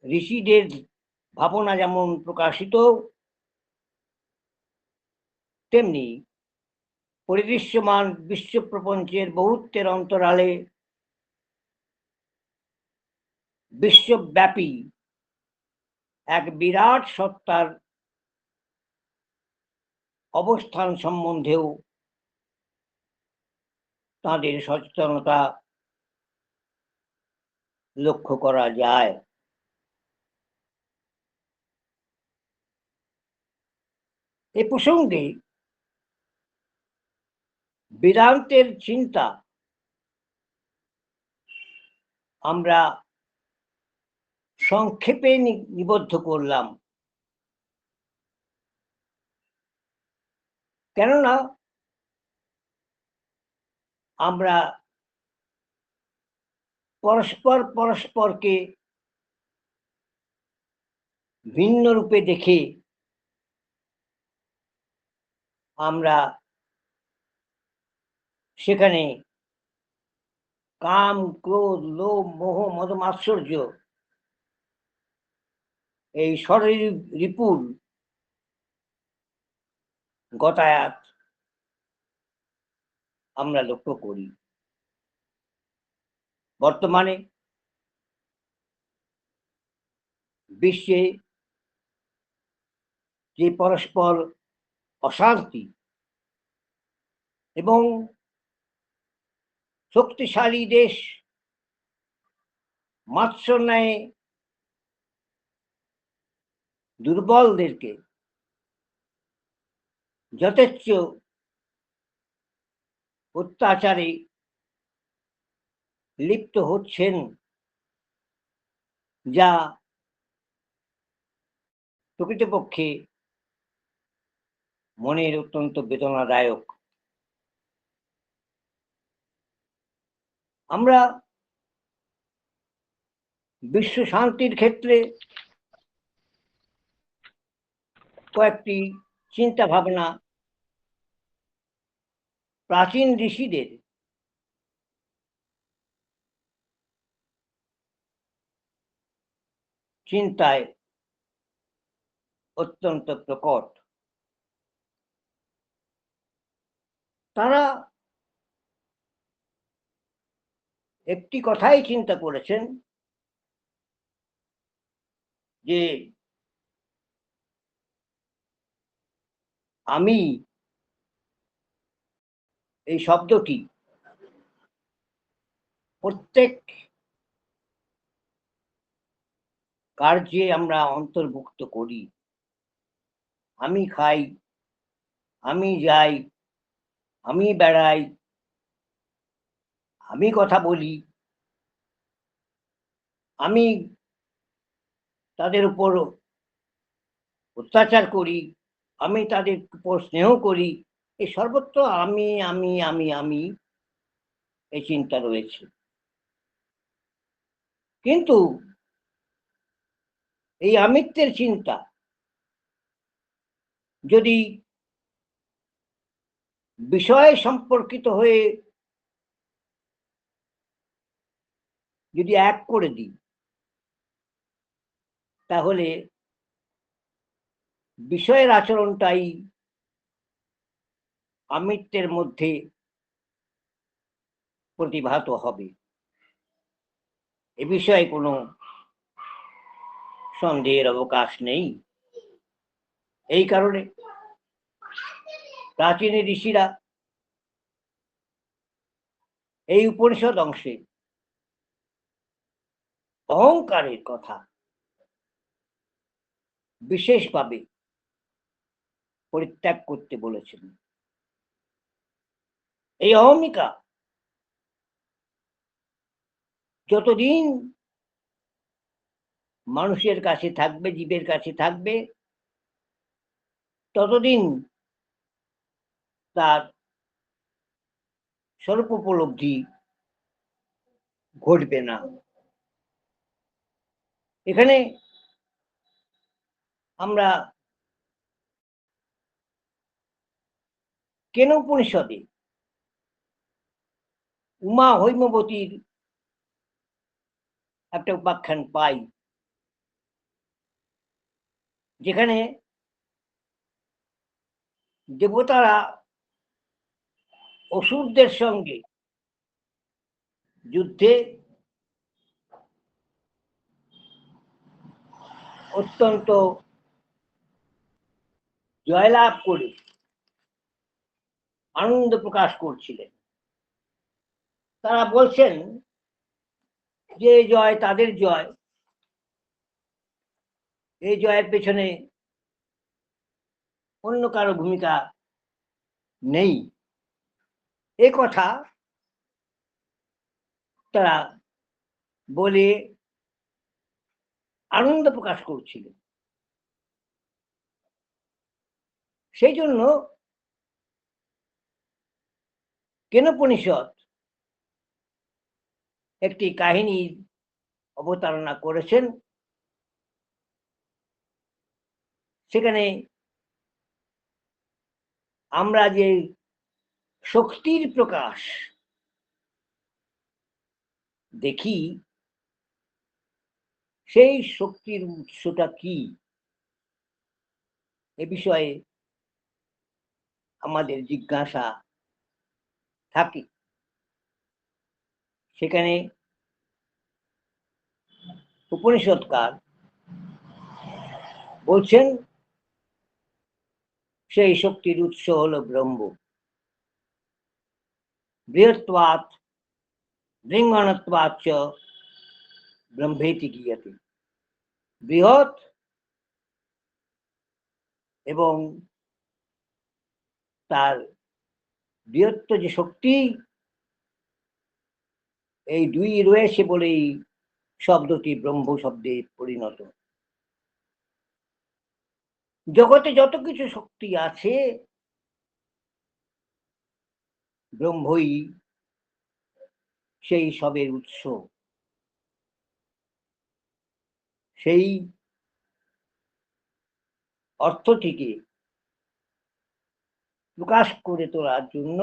Speaker 1: ঋষিদের ভাবনা যেমন প্রকাশিত, তেমনি পরিদৃশ্যমান বিশ্ব প্রপঞ্চের বহুত্বের অন্তরালে বিশ্বব্যাপী এক বিরাট সত্তার অবস্থান সম্বন্ধেও তাদের সচেতনতা লক্ষ্য করা যায়। এ প্রসঙ্গে বেদান্তের চিন্তা আমরা সংক্ষেপে নিবদ্ধ করলাম, কেননা আমরা পরস্পরকে ভিন্ন রূপে দেখে আমরা সেখানে কাম, ক্রোধ, লোভ, মোহ, মদ, মাৎসর্য এই ষড়রিপুর গতায়াত আমরা লক্ষ্য করি। বর্তমানে বিশ্বে যে পরস্পর অশান্তি এবং শক্তিশালী দেশ মাৎসর্যে দুর্বলদেরকে যথেচ্ছ অত্যাচারে লিপ্ত হচ্ছেন, যা প্রকৃতপক্ষে মনের অত্যন্ত বেদনাদায়ক। আমরা বিশ্ব শান্তির ক্ষেত্রে কয়েকটি চিন্তা ভাবনা প্রাচীন ঋষিদের চিন্তায় অত্যন্ত প্রকট। তারা একটি কথাই চিন্তা করেছেন যে আমি এই শব্দটি প্রত্যেক কার্যে আমরা অন্তর্ভুক্ত করি। আমি খাই, আমি যাই, আমি বেড়াই, আমি কথা বলি, আমি তাদের উপর অত্যাচার করি, আমি তাদের উপর স্নেহ করি, এই সর্বত্র আমি আমি আমি আমি এই চিন্তা রয়েছে। কিন্তু এই আমিত্বের চিন্তা যদি বিষয় সম্পর্কিত হয়ে যদি এক করে দিই, তাহলে বিষয়ের আচরণটাই আমিত্বের মধ্যে প্রতিভাত হবে। এ বিষয়ে কোনো সন্দেহের অবকাশ নেই। এই কারণে প্রাচীন ঋষিরা এই উপনিষদ অংশে অহংকারের কথা বিশেষভাবে পরিত্যাগ করতে বলেছেন। এই অহমিকা যতদিন মানুষের কাছে থাকবে, জীবের কাছে থাকবে, ততদিন তার স্বরূপ উপলব্ধি ঘটবে না। এখানে আমরা কেন উপনিষদে উমা হৈমবতীর একটা উপাখ্যান পাই, যেখানে দেবতারা অসুরদের সঙ্গে যুদ্ধে অত্যন্ত জয়লাভ করে আনন্দ প্রকাশ করছিলেন। তারা বলছেন যে জয় তাদের জয়, এই জয়ের পেছনে অন্য কারো ভূমিকা নেই। এ কথা তারা বলে আনন্দ প্রকাশ করছিল। সেই জন্য কেনোপনিষদ একটি কাহিনীর অবতারণা করেছেন। সেখানে আমরা যে শক্তির প্রকাশ দেখি, সেই শক্তির উৎসটা কি, এ বিষয়ে আমাদের জিজ্ঞাসা থাকে। সেখানে উপনিষদকার বলছেন সেই শক্তির উৎস হলো ব্রহ্ম। বৃহত্বাৎ লিঙ্গনত্বাচ্চ ব্রহ্মেতি গীয়তে। বৃহৎ এবং তার বৃহত্ত যে শক্তি, এই দুই রয়েছে বলেই শব্দটি ব্রহ্ম শব্দে পরিণত। জগতে যত কিছু শক্তি আছে, ব্রহ্মই সেই সবের উৎস। সেই অর্থটিকে প্রকাশ করে তোলার জন্য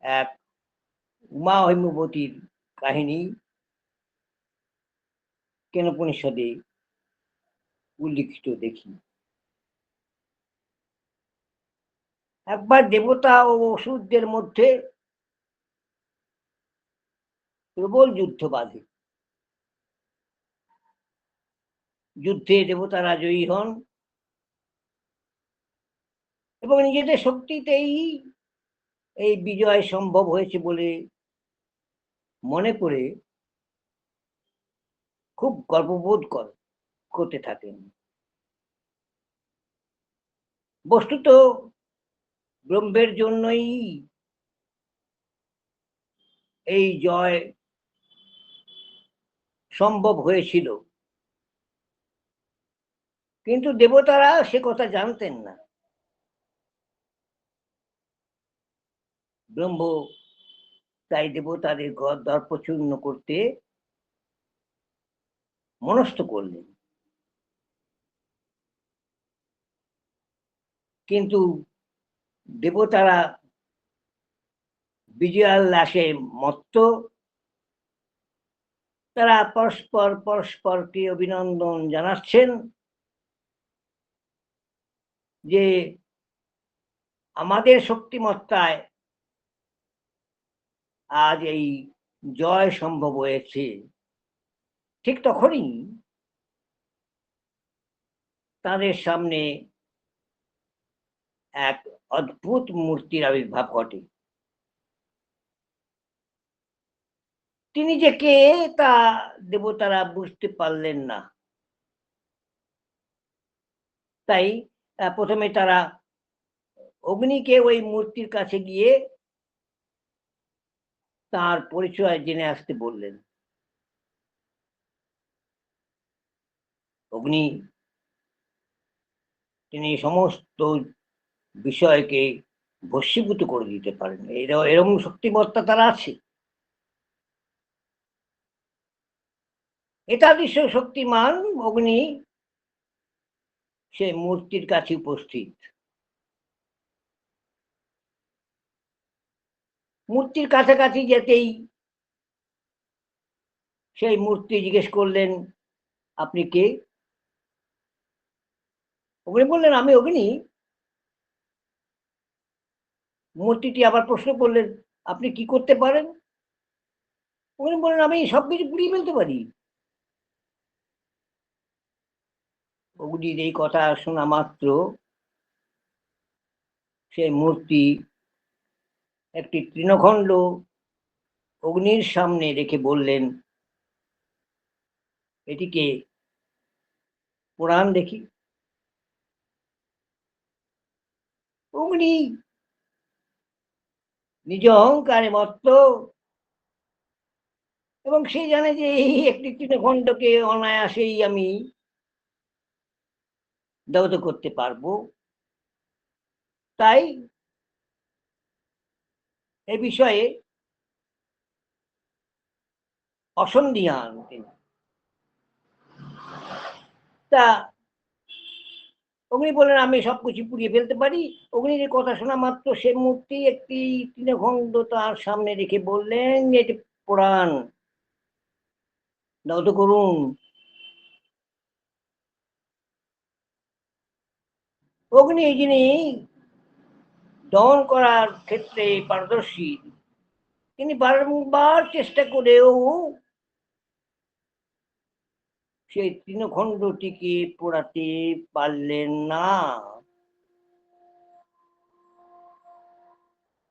Speaker 1: এক উমা হৈমবতীর কাহিনী কেনোপনিষদে উল্লিখিত দেখি। একবার দেবতা ও অসুরদের মধ্যে প্রবল যুদ্ধ বাধে। যুদ্ধে দেবতারা জয়ী হন এবং নিজেদের শক্তিতেই এই বিজয় সম্ভব হয়েছে বলে মনে করে খুব গর্ববোধ করতে থাকেন। বস্তুত ব্রহ্মের জন্যই এই জয় সম্ভব হয়েছিল, কিন্তু দেবতারা সে কথা জানতেন না। ব্রহ্ম তাই দেবতাদের দর্পচূর্ণ করতে মনস্থ করলেন, কিন্তু দেবতারা বিজয়োল্লাসে মত্ত। তারা পরস্পরকে অভিনন্দন জানাচ্ছেন যে আমাদের শক্তিমত্তায় আজ এই জয় সম্ভব হয়েছে। ঠিক তখনই তাদের সামনে এক অদ্ভুত মূর্তির আবির্ভাব ঘটে। তিনি যে কে তা দেবতারা বুঝতে পারলেন না। তাই প্রথমে তারা অগ্নিকে ওই মূর্তির কাছে গিয়ে তার পরিচয় জেনে আসতে বললেন। অগ্নি তিনি সমস্ত বিষয়কে ভস্মীভূত করে দিতে পারেন, এরকম শক্তিমত্তা তার আছে। এতাদৃশ শক্তিমান অগ্নি সে মূর্তির কাছে উপস্থিত। মূর্তির কাছাকাছি যেতেই সেই মূর্তি জিজ্ঞেস করলেন, আপনি কে? অগ্নি বললেন, আমি অগ্নি। মূর্তিটি আবার প্রশ্ন করলেন, আপনি কি করতে পারেন? অগ্নি বললেন, আমি সবকিছু পুড়িয়ে ফেলতে পারি। অগ্নির এই কথা শোনা মাত্র সেই মূর্তি একটি তৃণখণ্ড অগ্নির সামনে রেখে বললেন, এটিকে পোড়ান দেখি। অগ্নি নিজ অহংকারে মত্ত এবং সে জানে যে এই একটি তৃণখণ্ডকে অনায়াসেই আমি দগ্ধ করতে পারবো, তাই এ বিষয়ে অসন্দিহান তিনি। তা অগ্নি বললেন, আমি সবকিছু পুড়িয়ে ফেলতে পারি। অগ্নির কথা শোনা মাত্র সে মূর্তি একটি তৃণখণ্ড তার সামনে রেখে বললেন, এটি পোড়ান, দগ্ধ করুন। অগ্নি যিনি দহন করার ক্ষেত্রে পারদর্শী, তিনি বারংবার চেষ্টা করেও সেই তৃণখণ্ডটিকে পোড়াতে পারলেন না।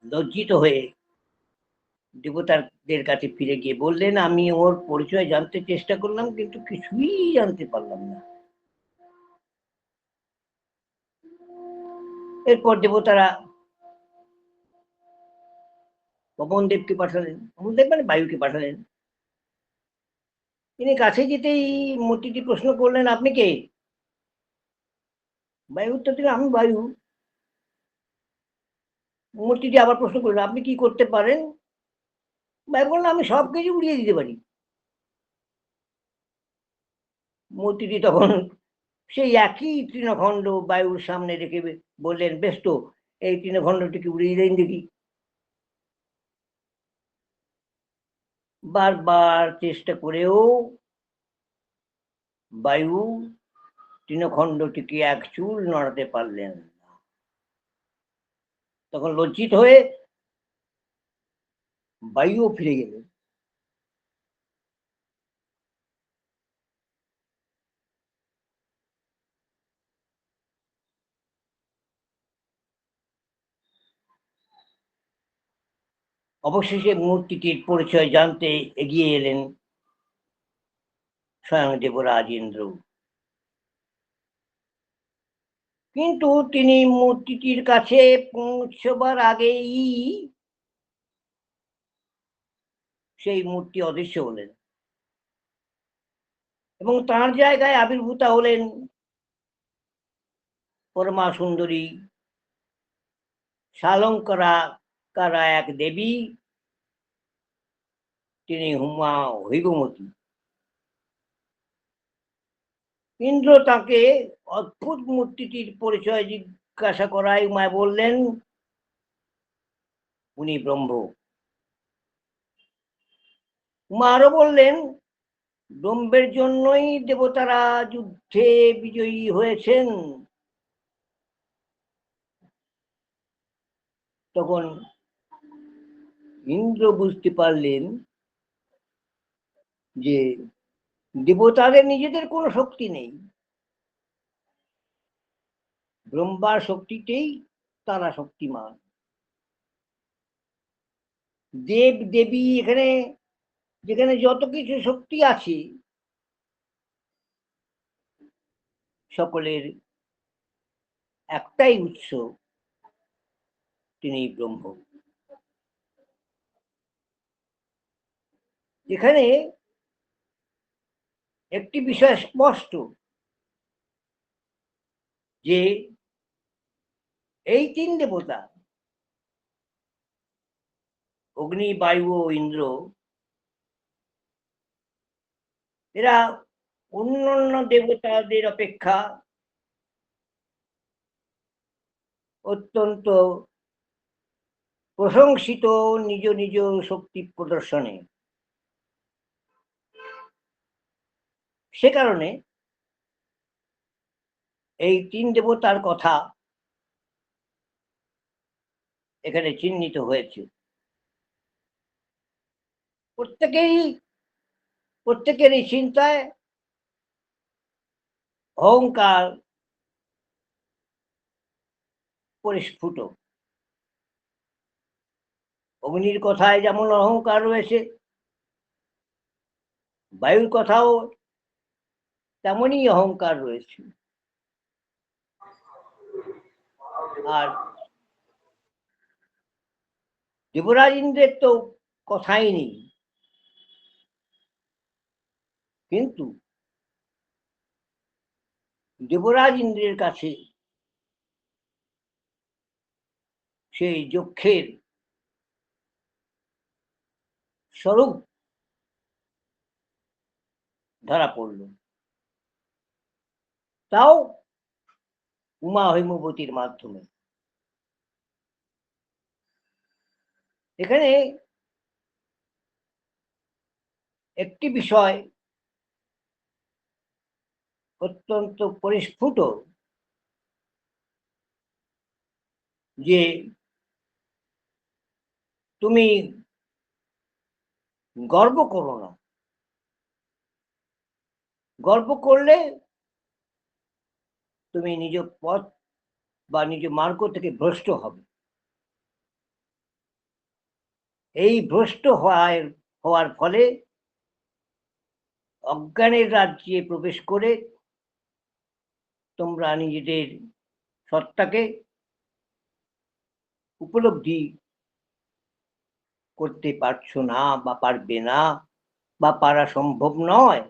Speaker 1: লজ্জিত হয়ে দেবতাদের কাছে ফিরে গিয়ে বললেন, আমি ওর পরিচয় জানতে চেষ্টা করলাম কিন্তু কিছুই জানতে পারলাম না। এরপর দেবতারা পবনদেবকে পাঠালেন, পবনদেব মানে বায়ুকে পাঠালেন। তিনি কাছে যেতেই মূর্তিটি প্রশ্ন করলেন, আপনি কে? বায়ু উত্তর দিলেন, আমি বায়ু। মূর্তিটি আবার প্রশ্ন করলেন, আপনি কি করতে পারেন? বায়ু বললেন, আমি সব কিছু উড়িয়ে দিতে পারি। মূর্তিটি তখন সেই একই তৃণখণ্ড বায়ুর সামনে রেখে বললেন, বেশ তো, এই তৃণখণ্ডটিকে উড়িয়ে দিন দেখি। বারবার চেষ্টা করেও বায়ু তৃণখণ্ডটিকে এক চুল নড়াতে পারলেন না। তখন লজ্জিত হয়ে বায়ুও ফিরে গেলেন। অবশেষে মূর্তিটির পরিচয় জানতে এগিয়ে এলেন স্বয়ং দেবরাজ ইন্দ্র। কিন্তু তিনি মূর্তিটির কাছে পৌঁছবার আগেই সেই মূর্তি অদৃশ্য হলেন এবং তার জায়গায় আবির্ভূতা হলেন পরমা সুন্দরী শালঙ্করা কারা এক দেবী, তিনি হুমা হৈবমতী। ইন্দ্র তাকে অদ্ভুত মূর্তিটির পরিচয় জিজ্ঞাসা করায় উমায় বললেন, উনি ব্রহ্ম। উমা আরো বললেন, ব্রহ্মের জন্যই দেবতারা যুদ্ধে বিজয়ী হয়েছেন। তখন ইন্দ্র বুঝতে পারলেন যে দেবতাদের নিজেদের কোনো শক্তি নেই, ব্রহ্মার শক্তিতেই তারা শক্তিমান। দেব দেবী এখানে যেখানে যত কিছু শক্তি আছে সকলের একটাই উৎস, তিনি ব্রহ্ম। এখানে একটি বিষয় স্পষ্ট যে এই তিন দেবতা অগ্নি, বায়ু ও ইন্দ্র, এরা অন্যান্য দেবতাদের অপেক্ষা অত্যন্ত প্রশংসিত নিজ নিজ শক্তি প্রদর্শনে। সে কারণে এই তিন দেবতার কথা এখানে চিহ্নিত হয়েছে। প্রত্যেকেরই প্রত্যেকেরই চিন্তায় অহংকার পরিস্ফুট। অগ্নির কথায় যেমন অহংকার রয়েছে, বায়ুর কথাও তেমনই অহংকার রয়েছে। আর দেবরাজ ইন্দ্রের তো কথাই নেই, কিন্তু দেবরাজ ইন্দ্রের কাছে সেই যক্ষের স্বরূপ ধরা পড়ল, তাও উমা হৈমবতীর মাধ্যমে। এখানে একটি বিষয় অত্যন্ত পরিস্ফুট, যে তুমি গর্ব করো না, গর্ব করলে তুমি নিজ পথ বা নিজ মার্গ থেকে ভ্রষ্ট হবে। এই ভ্রষ্ট হওয়ার ফলে অজ্ঞানের রাজ্যে প্রবেশ করে তোমরা নিজেদের সত্তাকে উপলব্ধি করতে পারছো না, বা পারবে না, বা পারা সম্ভব নয়।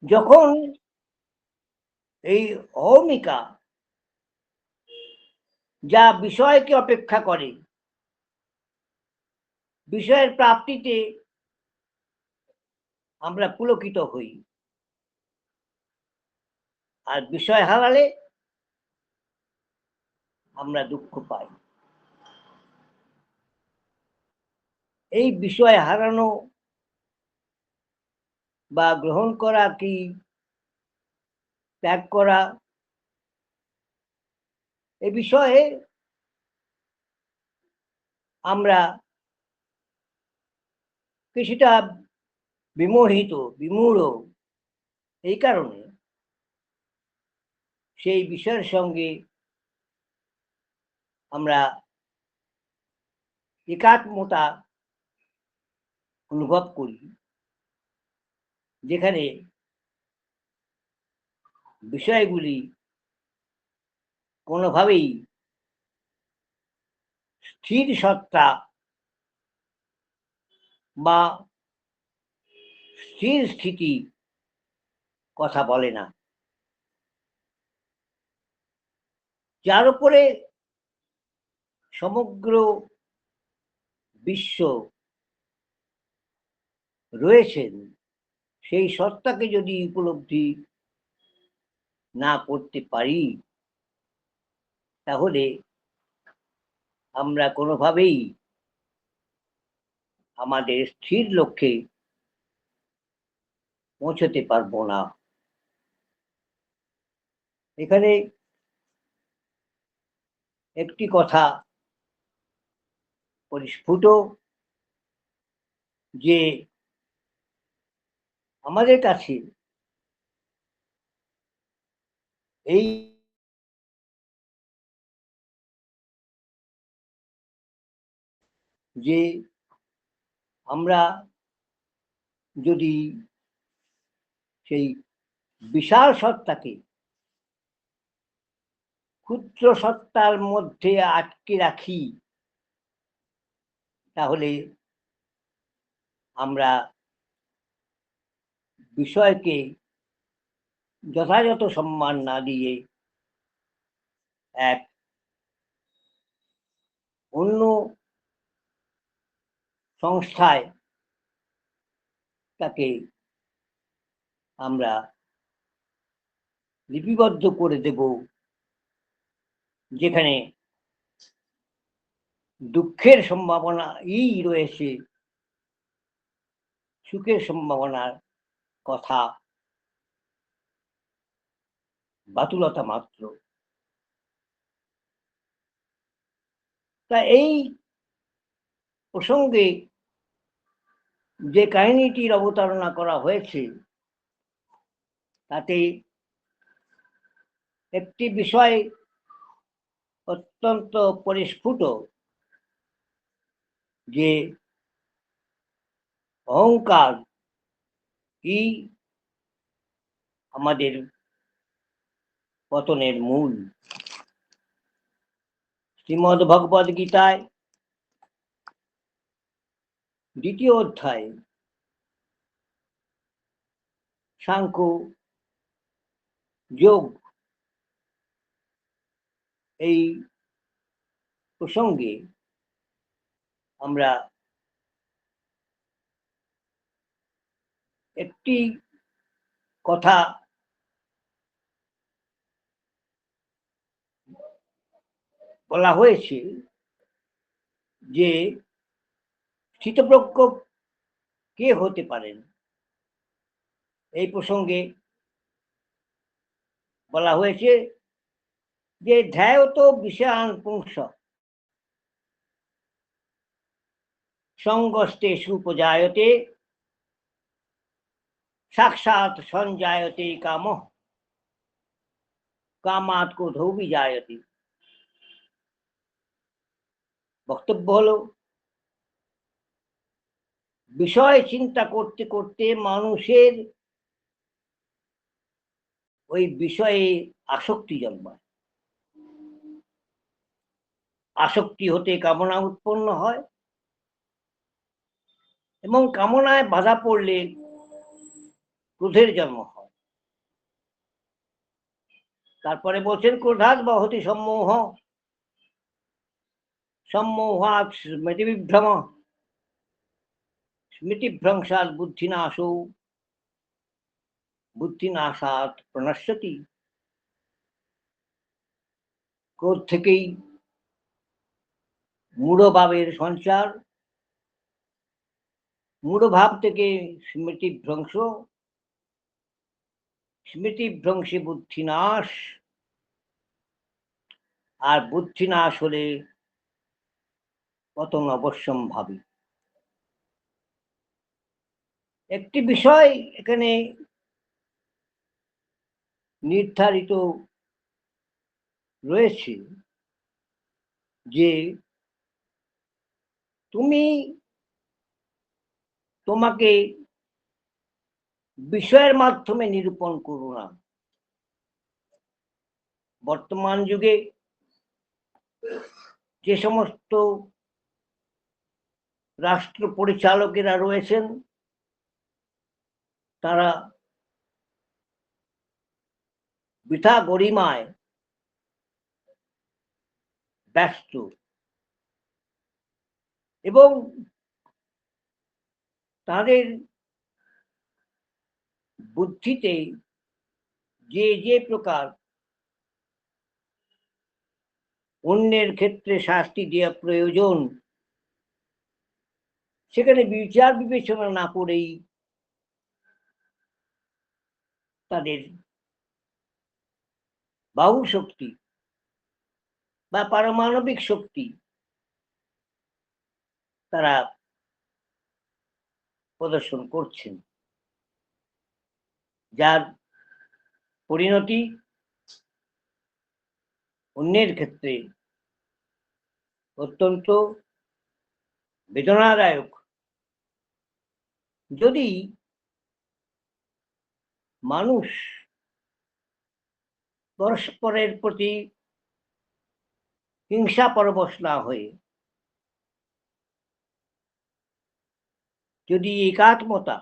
Speaker 1: যখন এই অহমিকা যা বিষয়কে অপেক্ষা করে, বিষয়ের প্রাপ্তিতে আমরা পুলকিত হই, আর বিষয় হারালে আমরা দুঃখ পাই। এই বিষয় হারানো বা গ্রহণ করা কি ত্যাগ করা, এ বিষয়ে আমরা কিছুটা বিমূঢ়। এই কারণে সেই বিষয়ের সঙ্গে আমরা একাত্মতা অনুভব করি, যেখানে বিষয়গুলি কোনোভাবেই স্থির সত্তা বা স্থির স্থিতি কথা বলে না, যার উপরে সমগ্র বিশ্ব রয়েছেন, সেই সত্তাকে যদি উপলব্ধি না করতে পারি, তাহলে আমরা কোনোভাবেই আমাদের স্থির লক্ষ্যে পৌঁছতে পারবো না। এখানে একটি কথা পরিস্ফুট, যে আমাদের কাছে এই যে আমরা যদি সেই বিশাল সত্তাকে ক্ষুদ্র সত্তার মধ্যে আটকে রাখি, তাহলে আমরা বিষয়কে যথাযথ সম্মান না দিয়ে এক অন্য সংস্থায় তাকে আমরা লিপিবদ্ধ করে দেব, যেখানে দুঃখের সম্ভাবনাই রয়েছে, সুখের সম্ভাবনার কথা বাতুলতা মাত্র। তা এই প্রসঙ্গে যে কাহিনীটির অবতারণা করা হয়েছে, তাতে একটি বিষয় অত্যন্ত পরিস্ফুট যে অহংকার কি আমাদের পতনের মূল। শ্রীমদ্ ভগবদ গীতায় 2য় অধ্যায় সাংখ্য যোগ এই প্রসঙ্গে আমরা একটি কথা বলা হয়েছে যে স্থিতপ্রজ্ঞ কে হতে পারেন। এই প্রসঙ্গে বলা হয়েছে যে ধ্যায়ত বিষয়ান পুংস সঙ্গস্তেষু উপজায়তে সাক্ষাৎ সঞ্জায়তে কামঃ কামাৎ ক্রোধো বিজায়তে। বক্তব্য হলো, বিষয় চিন্তা করতে করতে মানুষের ওই বিষয়ে আসক্তি জন্মায়। আসক্তি হতে কামনা উৎপন্ন হয় এবং কামনায় বাধা পড়লে ক্রোধের জন্ম হয়। তারপরে বলছেন ক্রোধাৎ বহতি সম্মোহ সম্মোহাৎ স্মৃতিবিভ্রম স্মৃতিভ্রংশাৎ বুদ্ধিনাশো বুদ্ধিনাশাৎ প্রণশ্যতি। ক্রোধ থেকেই মূঢ়ভাবের সঞ্চার, মূঢ়ভাব থেকে স্মৃতিভ্রংশ, স্মৃতিভ্রংশে বুদ্ধিনাশ, আর বুদ্ধিনাশ হলে পতন অবশ্যম্ভাবী। একটি বিষয় এখানে নির্ধারিত রয়েছে যে তুমি তোমাকে বিষয়ের মাধ্যমে নিরূপণ করো না। বর্তমান যুগে যে সমস্ত রাষ্ট্র পরিচালকেরা রয়েছেন তারা বৃথা গরিমায় ব্যস্ত এবং তাদের বুদ্ধিতে যে যে প্রকার অন্যের ক্ষেত্রে শাস্তি দেওয়া প্রয়োজন সেখানে বিচার বিবেচনা না করেই তাদের বাহু শক্তি বা পারমাণবিক শক্তি তারা প্রদর্শন করছেন, যার পরিণতি অন্যের ক্ষেত্রে অত্যন্ত বেদনাদায়ক। যদি মানুষ পরস্পরের প্রতি হিংসা পরবশ না হয়ে যদি একাত্মতা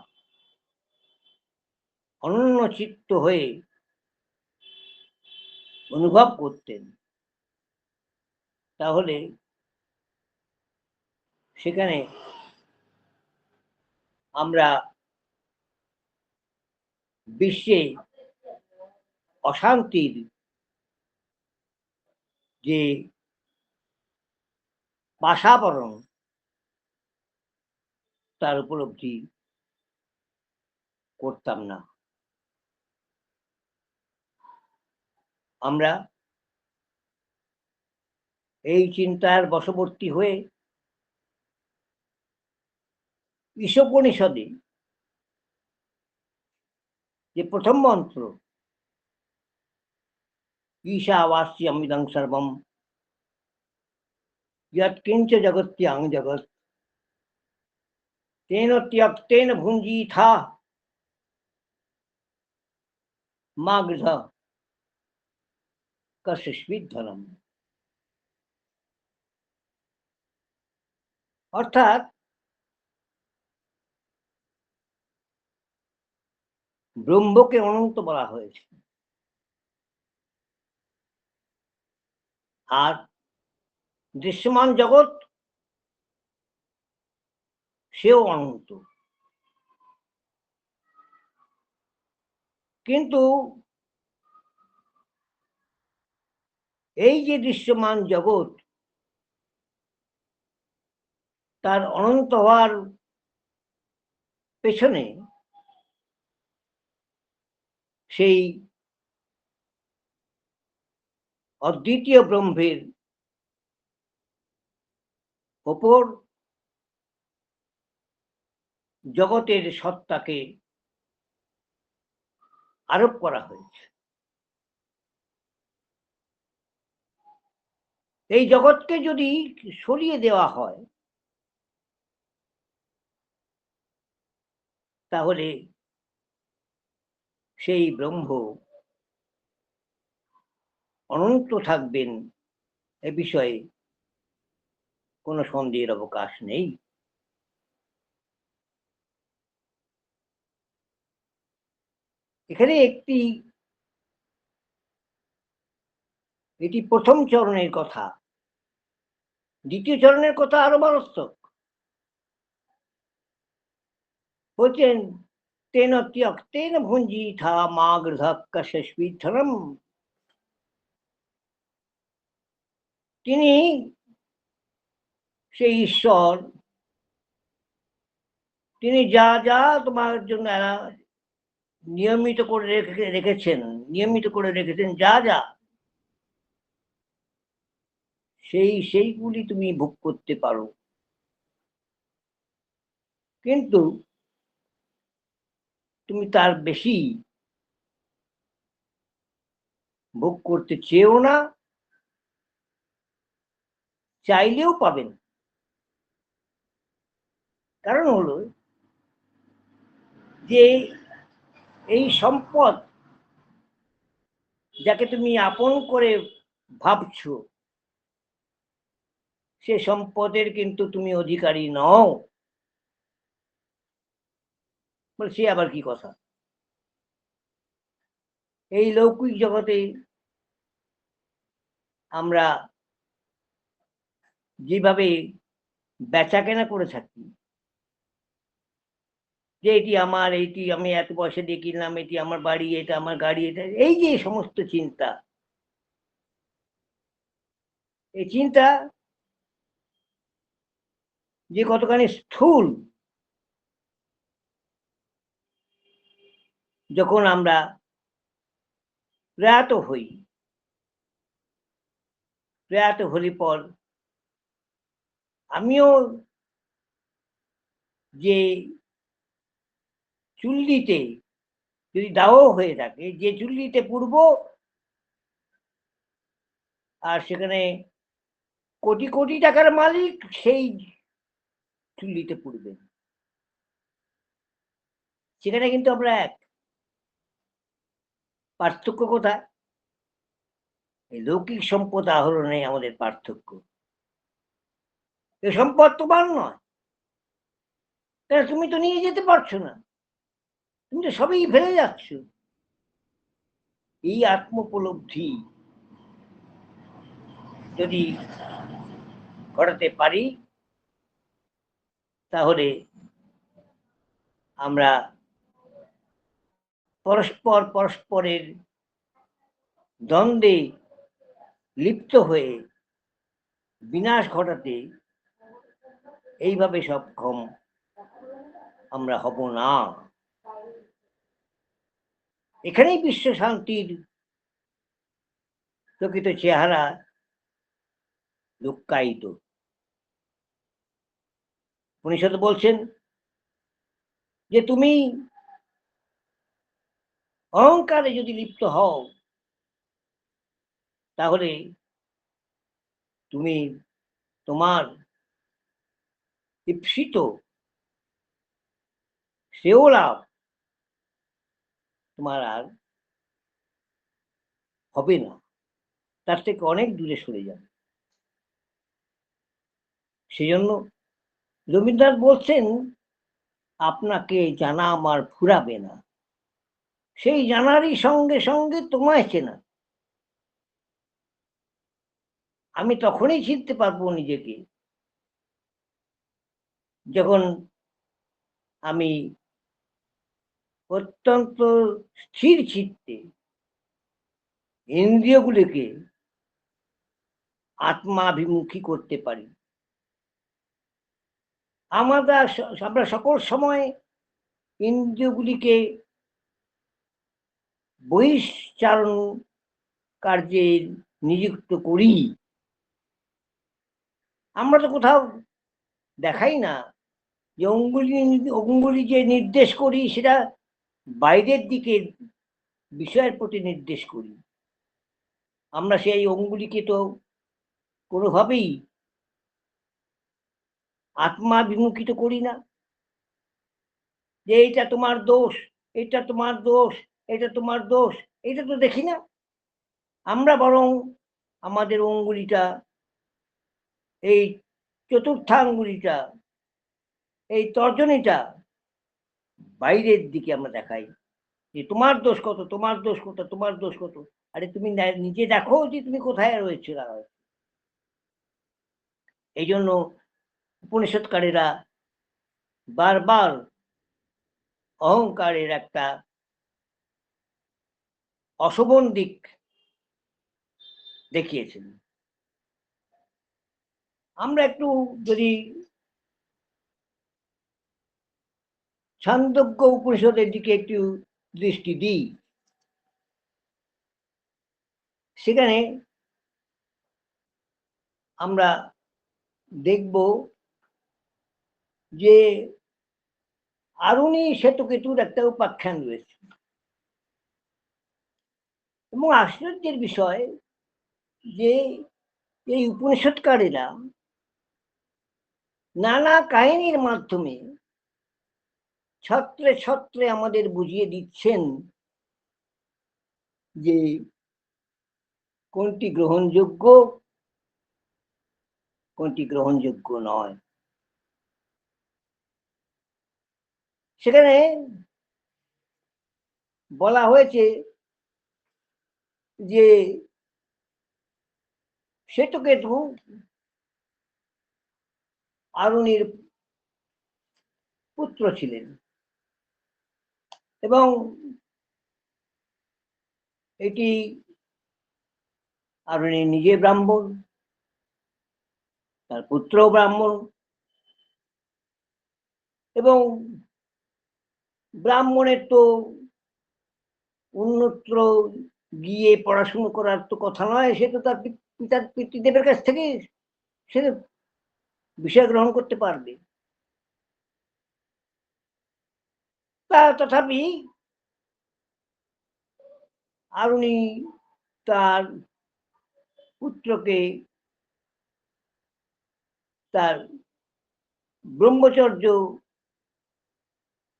Speaker 1: অনন্য চিত্ত হয়ে অনুভব করতেন তাহলে সেখানে আমরা বিশ্বে অশান্তির যে বাতাবরণ তার উপলব্ধি করতাম না। আমরা এই চিন্তার বশবর্তী হয়ে ঈশোপনিষদে যে প্রথম মন্ত্র ঈশাবাস্যমিদং সর্বম यत्किंच जगत्यां जगत् तेन त्यक्तेन भुञ्जीथा मा गृह कस्यचित् धनम। অর্থাৎ ব্রহ্মকে অনন্ত বলা হয়েছে, আর দৃশ্যমান জগৎ সেও অনন্ত। কিন্তু এই যে দৃশ্যমান জগৎ, তার অনন্ত হওয়ার পেছনে সেই অদ্বিতীয় ব্রহ্মের ওপর জগতের সত্তাকে আরোপ করা হয়েছে। এই জগৎকে যদি সরিয়ে দেওয়া হয়, তাহলে সেই ব্রহ্ম অনন্ত থাকবেন এ বিষয়ে কোনো সন্দেহের অবকাশ নেই। এখানে এটি প্রথম চরণের কথা। দ্বিতীয় চরণের কথা আরো মারাত্মক। বলছেন তেন त्यক্তেন ভুঞ্জিথা মা গৃহ কস্যচিৎ ধনম। তিনি সেই ঈশ্বর, তিনি যা যা তোমার জন্য নিয়মিত করে রেখেছেন যা যা, সেইগুলি তুমি ভোগ করতে পারো, কিন্তু তুমি তার বেশি ভোগ করতে চেয়েও না, চাইলেও পাবেন। কারণ হলো যে এই সম্পদ যাকে তুমি আপন করে ভাবছো, সে সম্পদের কিন্তু তুমি অধিকারী নও। বলছি আবার কি কথা? এই লৌকিক জগতে আমরা যেভাবে বেচা কেনা করে থাকি, যে এটি আমার, এইটি আমি এত পয়সা দিয়ে কিনলাম, এটি আমার বাড়ি, এটা আমার গাড়ি, এটা, এই যে সমস্ত চিন্তা, এই চিন্তা যে কতখানি স্থূল, যখন আমরা প্রয়াত হলি পর আমিও যে চুল্লিতে যদি দাহ হয়ে থাকে, যে চুল্লিতে পুড়ব, আর সেখানে কোটি কোটি টাকার মালিক সেই চুল্লিতে পুড়বে, সেখানে কিন্তু আমরা এক। পার্থক্য কোথায়? এই লৌকিক সম্পদ আহরণে আমাদের পার্থক্য। এই সম্পদ তোমার নয়, তুমি তো নিয়ে যেতে পারছো না, তুমি তো সবই ফেলে যাচ্ছ। এই আত্মোপলব্ধি যদি ঘটাতে পারি, তাহলে আমরা পরস্পরের দ্বন্দ্বে লিপ্ত হয়ে বিনাশ ঘটাতে এইভাবে সক্ষম আমরা হব না। এখানেই বিশ্ব শান্তির প্রকৃত চেহারা লুক্কায়িত। উপনিষদ বলছেন যে তুমি অহংকারে যদি লিপ্ত হও, তাহলে তুমি তোমার ঈপ্সিত সেও লাভ তোমার আর হবে না, তার থেকে অনেক দূরে সরে যাবে। সেজন্য রবীন্দ্রনাথ বলছেন, আপনাকে জানা আমার ফুরাবে না, সেই জানারই সঙ্গে সঙ্গে তোমায় চেনা। আমি তখনই চিনতে পারবো নিজেকে যখন আমি অত্যন্ত স্থির চিত্তে ইন্দ্রিয়গুলিকে আত্মাভিমুখী করতে পারি। আমরা সকল সময় ইন্দ্রিয়গুলিকে বহিশ্চারণ কার্যে নিযুক্ত করি। আমরা তো কোথাও দেখাই না যে অঙ্গুলি যে নির্দেশ করি সেটা বাইরের দিকে বিষয়ের প্রতি নির্দেশ করি। আমরা সেই অঙ্গুলিকে তো কোনোভাবেই আত্মাভিমুখিত করি না, যে এটা তোমার দোষ, এটা তোমার দোষ, এটা তোমার দোষ, এটা তো দেখি না। আমরা বরং আমাদের অঙ্গুলিটা, এই চতুর্থাঙ্গুলিটা, এই তর্জনীটা বাইরের দিকে আমরা দেখাই যে তোমার দোষ কত, তোমার দোষ কত, তোমার দোষ কত। আরে তুমি নিজে দেখো যে তুমি কোথায় রয়েছে। এই জন্য উপনিষদকারীরা বারবার অহংকারের একটা অশোভন দিক দেখিয়েছেন। আমরা একটু যদি ছান্দোগ্য উপনিষদের দিকে একটু দৃষ্টি দিই, সেখানে আমরা দেখব যে আরুণী শ্বেতকেতুর একটা উপাখ্যান রয়েছে। এবং আশ্চর্যের বিষয় যে এই উপনিষদকারীরা নানা কাহিনীর মাধ্যমে ছত্রে ছত্রে আমাদের বুঝিয়ে দিচ্ছেন যে কোনটি গ্রহণযোগ্য, কোনটি গ্রহণযোগ্য নয়। সেখানে বলা হয়েছে যে শ্বেতকেতু আরুণীর পুত্র ছিলেন এবং এটি আরুণী নিজে ব্রাহ্মণ, তার পুত্র ব্রাহ্মণ, এবং ব্রাহ্মণের তো অন্যত্র গিয়ে পড়াশুনো করার তো কথা নয়, সে তো তার পিতৃদেবের কাছ থেকে সে বিষয় গ্রহণ করতে পারবে। তা তথাপি আরুণী তার পুত্রকে তার ব্রহ্মচর্য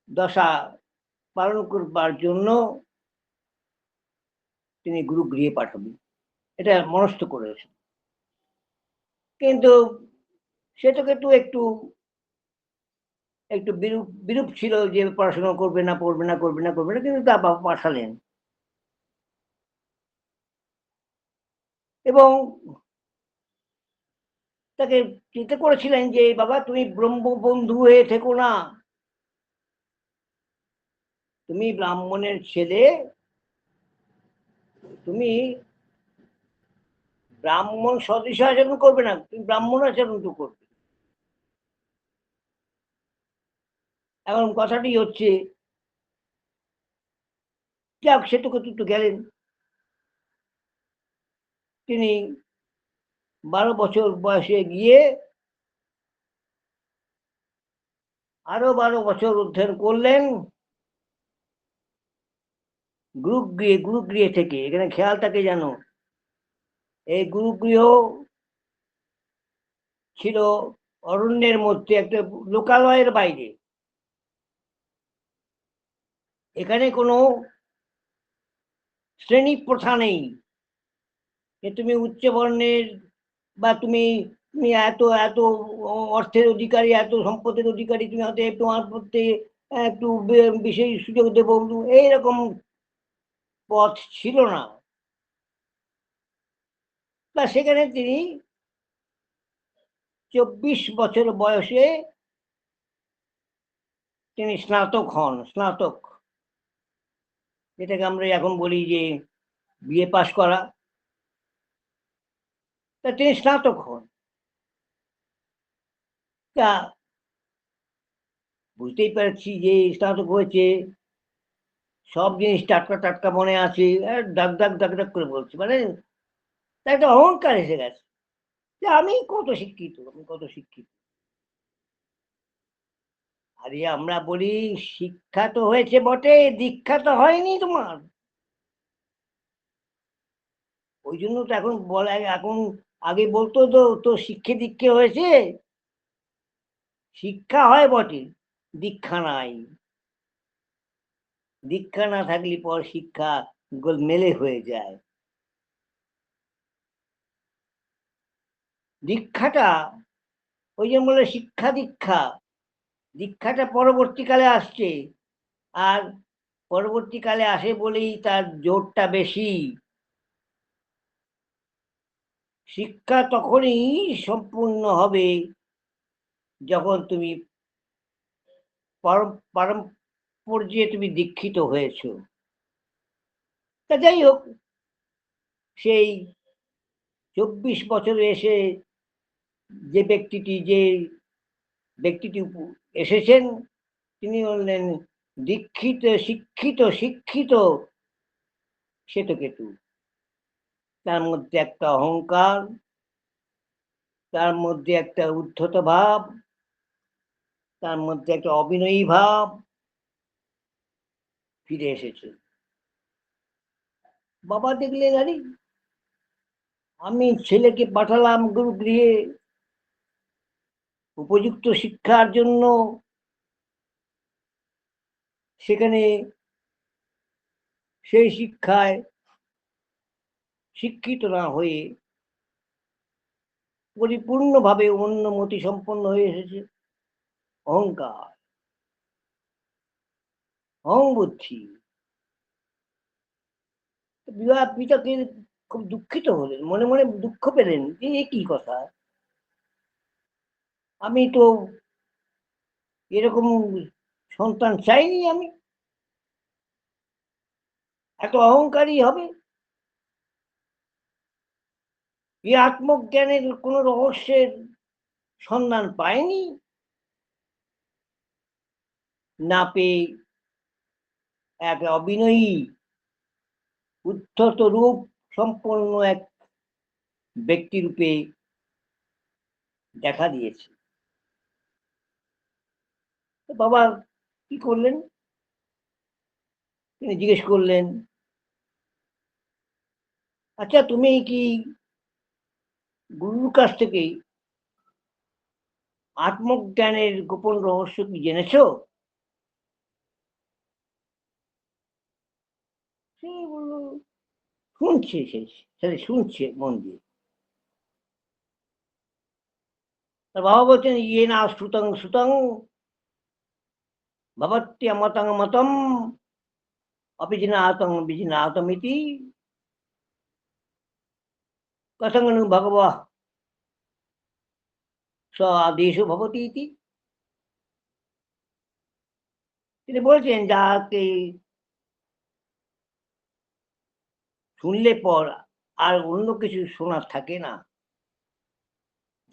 Speaker 1: দশা পালন করবার জন্য তিনি গুরুগৃহে পাঠাবেন, এটা মনস্থ করেছেন। কিন্তু শ্বেতকেতু একটু একটু বিরূপ বিরূপ ছিল যে পড়াশোনা করবে না, পড়বে না, করবে না, করবে না, কিন্তু তার বাবা পাঠালেন। এবং তাকে চিন্তা করেছিলেন যে বাবা তুমি ব্রহ্মবন্ধু হয়ে থেকো না, তুমি ব্রাহ্মণের ছেলে, তুমি ব্রাহ্মণ সদৃশ আচরণ করবে না, তুমি ব্রাহ্মণ আচরণ তো করবে। এখন কথাটি হচ্ছে, যাক শ্বেতকেতু তো গেলেন, তিনি 12 বছর বয়সে গিয়ে আরো 12 বছর অধ্যয়ন করলেন গুরুগৃহে থেকে। এখানে খেয়াল থাকে যেন এই গুরুগৃহ ছিল অরণ্যের মধ্যে, একটা লোকালয়ের বাইরে। এখানে কোনো শ্রেণী প্রথা নেই যে তুমি উচ্চ বর্ণের বা তুমি তুমি এত এত অর্থের অধিকারী, এত সম্পদের অধিকারী, তুমি হয়তো তোমার প্রতি একটু বিশেষ সুযোগ দেবো, এইরকম পথ ছিল না। তা সেখানে তিনি 24 বছর বয়সে তিনি স্নাতক হন। স্নাতক, যেটাকে আমরা এখন বলি যে বিএ পাস করা, তা তিনি স্নাতক হন। তা বুঝতেই পারছি যে স্নাতক হয়েছে, সব জিনিস টাটকা টাটকা মনে আছে, দাগ দাগ দাগ দাগ করে বলছে, মানে তার একটা অহংকার এসে গেছে যে আমি কত শিক্ষিত, আমি কত শিক্ষিত। আরে আমরা বলি শিক্ষা তো হয়েছে বটে, দীক্ষা তো হয়নি তোমার। ওই জন্য তো এখন বলা, এখন আগে বলতো তো তো শিক্ষে দীক্ষে হয়েছে। শিক্ষা হয় বটে, দীক্ষা নাই। দীক্ষা না থাকলে পর শিক্ষা গোলমেলে হয়ে যায়। দীক্ষাটা, ওই যে বলে শিক্ষা দীক্ষা, দীক্ষাটা পরবর্তীকালে আসছে। আর পরবর্তীকালে আসে বলেই তার জোরটা বেশি। শিক্ষা তখনই সম্পূর্ণ হবে যখন তুমি পারম পর্যায়ে তুমি দীক্ষিত হয়েছো। তা যাই হোক, সেই 24 বছরে এসে যে ব্যক্তিটি এসেছেন, তিনি বললেন দীক্ষিত শিক্ষিত শিক্ষিত শ্বেতকেতু। তার মধ্যে একটা অহংকার, তার মধ্যে একটা উদ্ধত ভাব, তার মধ্যে একটা অবিনয়ী ভাব ফিরে এসেছে। বাবা দেখলেন, আরে আমি ছেলেকে পাঠালাম গুরুগৃহে উপযুক্ত শিক্ষার জন্য, সেখানে সেই শিক্ষায় শিক্ষিত না হয়ে পরিপূর্ণভাবে অন্য মতি সম্পন্ন হয়ে এসেছে। অহংকার, অহং বুদ্ধি। বিবাহ পিতাকে খুব দুঃখিত হলেন, মনে মনে দুঃখ পেলেন যে এ কি কথা, আমি তো এরকম সন্তান চাইনি, আমি এত অহংকারী হবে। এই আত্মজ্ঞানের কোন রহস্যের সন্ধান পায়নি, না পেয়ে এক অবিনয়ী উদ্ধত রূপ সম্পন্ন এক ব্যক্তিরূপে দেখা দিয়েছে। বাবা কি করলেন, তিনি জিজ্ঞেস করলেন, আচ্ছা তুমি কি গুরুর কাছ থেকে আত্মজ্ঞানের গোপন রহস্য কি জেনেছো? সে বলল, শুনছে, সে শুনছে মন দিয়ে। তার বাবা বলছেন, ইয়ে না শ্রুতং শ্রুতং ভবত্যা মতং মতম অবিজিনাতং বিজিনাতমিতি কথং নু ভগবঃ স আদেশো ভবতি ইতি। তিনি বলছেন, যাকে শুনলে পর আর অন্য কিছু শোনার থাকে না,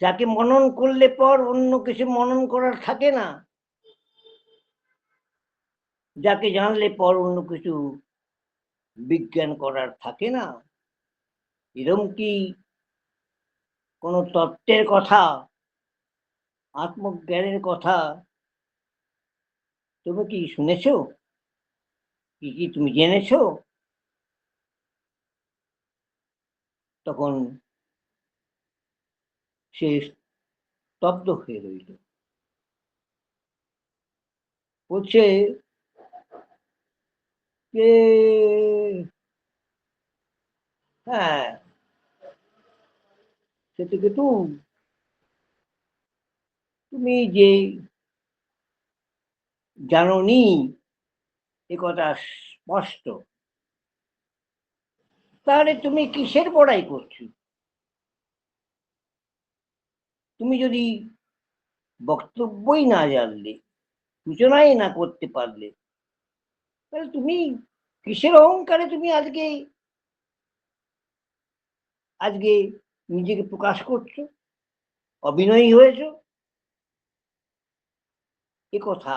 Speaker 1: যাকে মনন করলে পর অন্য কিছু মনন করার থাকে না, যাকে জানলে পর অন্য কিছু বিজ্ঞান করার থাকে না, এরম কি কোন তত্ত্বের কথা, আত্মজ্ঞানের কথা তুমি কি শুনেছ, কি কি তুমি জেনেছ? তখন সে স্তব্ধ হয়ে রইল। বলছে যে হ্যাঁ, শ্বেতকেতু, তুমি যে জানোনি এ কথা স্পষ্ট, তাহলে তুমি কিসের বড়াই করছো? তুমি যদি বক্তব্যই না জানলে, সূচনাই না করতে পারলে, তাহলে তুমি কিসের অহংকারে তুমি আজকে আজকে নিজেকে প্রকাশ করছো, অভিনয়ী হয়েছো? এ কথা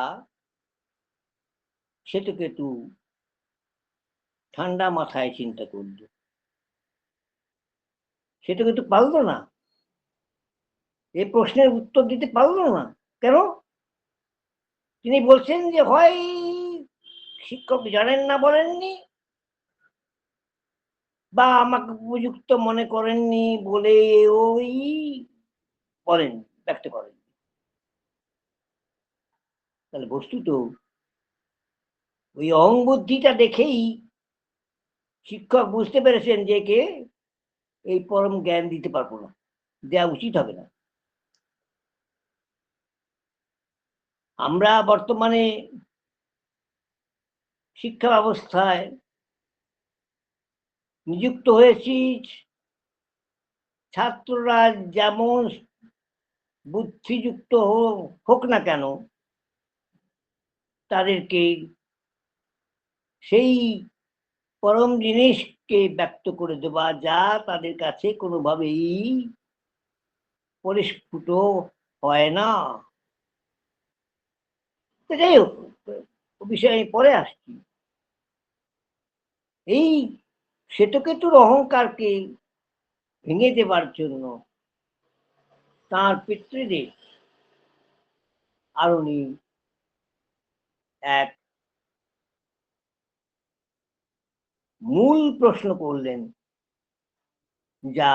Speaker 1: শ্বেতকেতু ঠান্ডা মাথায় চিন্তা করল। শ্বেতকেতু পারল না, এই প্রশ্নের উত্তর দিতে পারল না। কেন? তিনি বলছেন যে হয় শিক্ষক জানেন না বলেননি, বা আমাকে উপযুক্ত মনে করেননি বলে ওই বলেন, ব্যক্ত করেন। তাহলে বস্তুত ওই অহং বুদ্ধিটা দেখেই শিক্ষক বুঝতে পেরেছেন যে কে এই পরম জ্ঞান দিতে পারবো না, দেওয়া উচিত হবে না। আমরা বর্তমানে শিক্ষা ব্যবস্থায় নিযুক্ত হয়েছি, ছাত্ররা যেমন বুদ্ধিযুক্ত হোক না কেন, তাদেরকে সেই পরম জিনিসকে ব্যক্ত করে দেওয়া যা তাদের কাছে কোনোভাবেই পরিস্ফুট হয় না। যাই হোক, ও বিষয়ে পরে আসছি। এই শ্বেতকেতুর অহংকারকে ভেঙে দেবার জন্য তাঁর পিতৃদেব আরুণি এক মূল প্রশ্ন করলেন, যা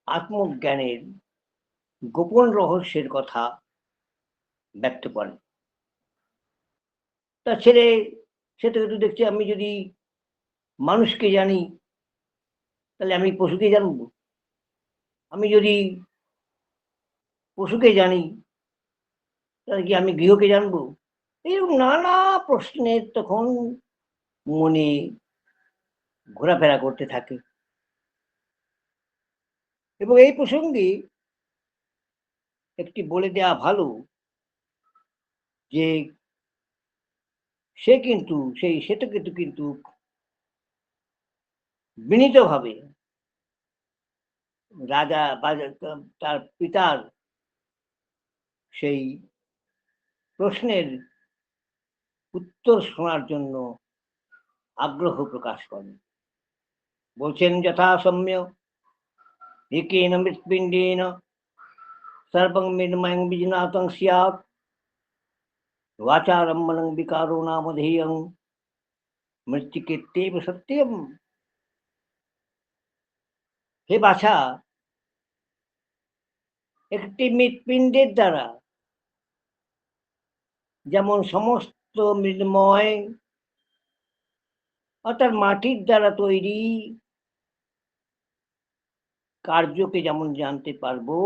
Speaker 1: আত্মজ্ঞানের গোপন রহস্যের কথা ব্যক্ত করে। তার ছেলে শ্বেতকেতু দেখছে, আমি যদি মানুষকে জানি তাহলে আমি পশুকে জানবো, আমি যদি পশুকে জানি তাহলে কি আমি গৃহকে জানবো? এরকম নানা প্রশ্নের তখন মনে ঘোরাফেরা করতে থাকে। এবং এই প্রসঙ্গে একটি বলে দেওয়া ভালো যে সেই শ্বেতকেতু কিন্তু বিনীতভাবে রাজা তার পিতার সেই প্রশ্নের উত্তর শোনার জন্য আগ্রহ প্রকাশ করেন। বলছেন, যথা সৌম্য একেন মৃৎপিণ্ডেন সর্বং মৃন্ময়ং বিজনাতং স্যাৎ वाचारम्भनं विकारो नामधेयं মৃত্তিকেত্যেব সত্যম। হে বাছা, একটি মৃৎপিণ্ডের দ্বারা যেমন সমস্ত মৃন্ময় অর্থাৎ মাটির দ্বারা তৈরি কার্যকে যেমন জানতে পারবো,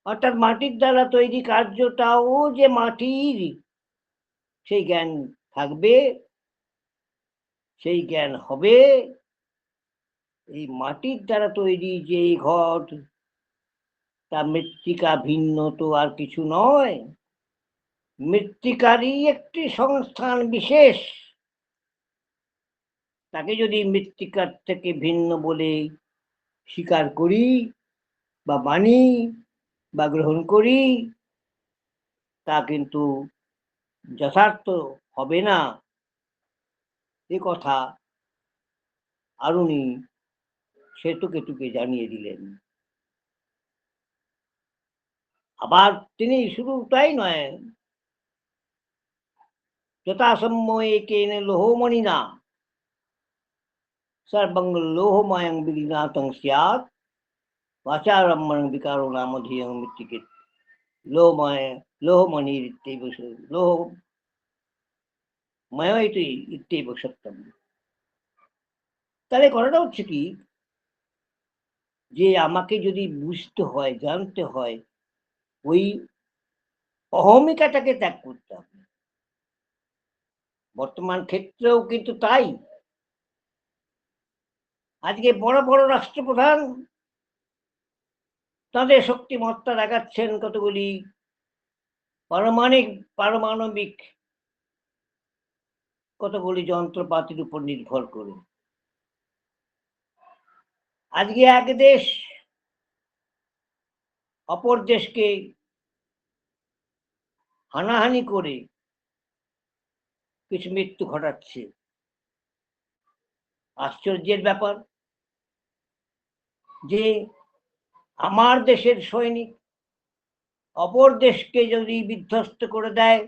Speaker 1: অর্থাৎ মাটির দ্বারা তৈরি কার্যটাও যে মাটির, সেই জ্ঞান থাকবে, সেই জ্ঞান হবে। এই মাটির দ্বারা তৈরি যে ঘট, তা মৃত্তিকা ভিন্ন তো আর কিছু নয়, মৃত্তিকারই একটি সংস্থান বিশেষ। তাকে যদি মৃত্তিকার থেকে ভিন্ন বলে স্বীকার করি বা মানি বা গ্রহণ করি, তা কিন্তু যথার্থ হবে না। এ কথা আরুণি শ্বেতকেতুকে জানিয়ে দিলেন। আবার তিনি শুধু তাই নয়, যথাসম্য একেন লোহমণিনা সর্বং লোহময়ং বিলীনাতং স্যাৎ वाचारम्भं विकारो नाम ध्येयं मृत्तिकेत् लोहमय लोहमणिरित्येव लोहमयैति इत्येव সত্যম। তাহলে কথাটা হচ্ছে কি, যে আমাকে যদি বুঝতে হয়, জানতে হয়, ওই অহমিকাটাকে ত্যাগ করতে হবে। বর্তমান ক্ষেত্রেও কিন্তু তাই। আজকে বড় বড় রাষ্ট্রপ্রধান তাদের শক্তিমত্তা দেখাচ্ছেন কতগুলি পারমাণবিক কতগুলি যন্ত্রপাতির উপর নির্ভর করে। আজকে এক দেশ অপর দেশকে হানাহানি করে কিছু মৃত্যু ঘটাচ্ছে। আশ্চর্যের ব্যাপার যে আমার দেশের সৈনিক অপর দেশকে যদি বিধ্বস্ত করে দেয়,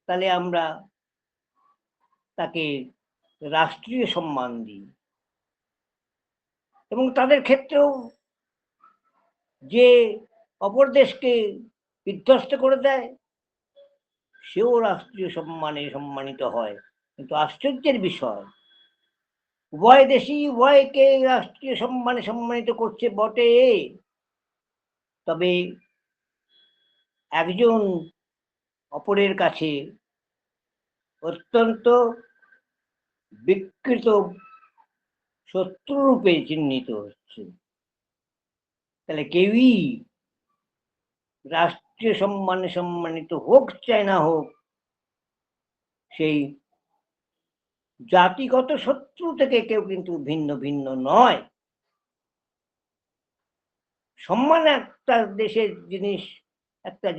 Speaker 1: তাহলে আমরা তাকে রাষ্ট্রীয় সম্মান দিই। এবং তাদের ক্ষেত্রেও যে অপর দেশকে বিধ্বস্ত করে দেয়, সেও রাষ্ট্রীয় সম্মানে সম্মানিত হয়। কিন্তু আশ্চর্যের বিষয়, উভয় দেশই উভয়কে রাষ্ট্রীয় সম্মানে সম্মানিত করছে বটে, তবে একজন অপরের কাছে অত্যন্ত বিকৃত শত্রুরূপে চিহ্নিত হচ্ছে। তাহলে কেউই রাষ্ট্রীয় সম্মানে সম্মানিত হোক চাই না হোক, সেই জাতিগত শত্রু থেকে কেউ কিন্তু ভিন্ন ভিন্ন নয়। সম্মান একটা দেশের জিনিস, একটা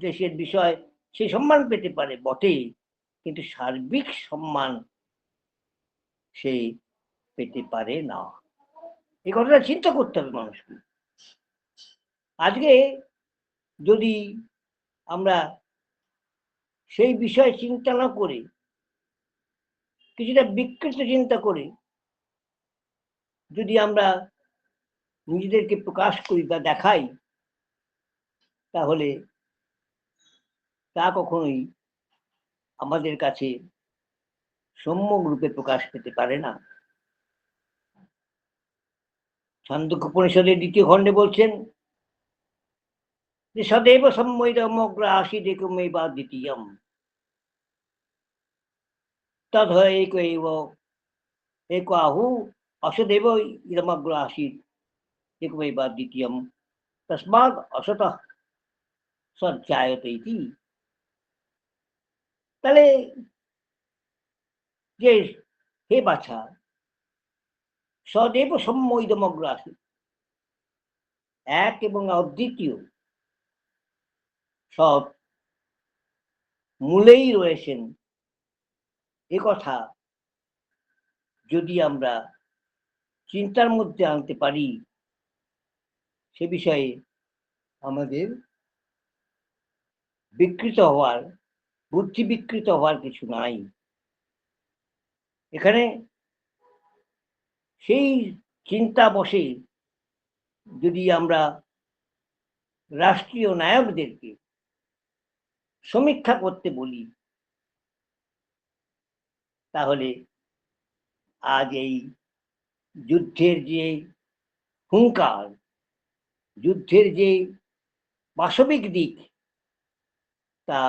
Speaker 1: দেশের বিষয়, সে সম্মান পেতে পারে বটে, কিন্তু সার্বিক সম্মান সে পেতে পারে না। এই কথাটা চিন্তা করতে হবে মানুষকে। আজকে যদি আমরা সেই বিষয়ে চিন্তা না করে কিছুটা বিকৃত চিন্তা করে যদি আমরা নিজেদেরকে প্রকাশ করি বা দেখাই, তাহলে তা কখনোই আমাদের কাছে সম্যক রূপে প্রকাশ পেতে পারে না। ছান্দোক্য উপনিষদের ২য় খণ্ডে বলছেন যে সदैव সম্মোহিতমগ্র আসীদেকমেবা দ্বিতীয়ম তদ একৈব এক আহু অসদেব ইদমগ্র আসীৎ একমেবা দ্বিতীয়ম তস্মাৎ অসতঃ সজ্জায়তে ইতি। তাহলে যে হে বাছা, সদেব সম্মোহিতমগ্র আসীৎ, এক এবং অদ্বিতীয় সব মূলেই রয়েছেন, এ কথা যদি আমরা চিন্তার মধ্যে আনতে পারি, সে বিষয়ে আমাদের বিকৃত হওয়ার, বুদ্ধি বিকৃত হওয়ার কিছু নাই। এখানে সেই চিন্তা বসে যদি আমরা রাষ্ট্রীয় নায়কদেরকে সমীক্ষা করতে বলি, তাহলে আজ এই যুদ্ধের যে হুঙ্কার, যুদ্ধের যে পাশবিক দিক, তা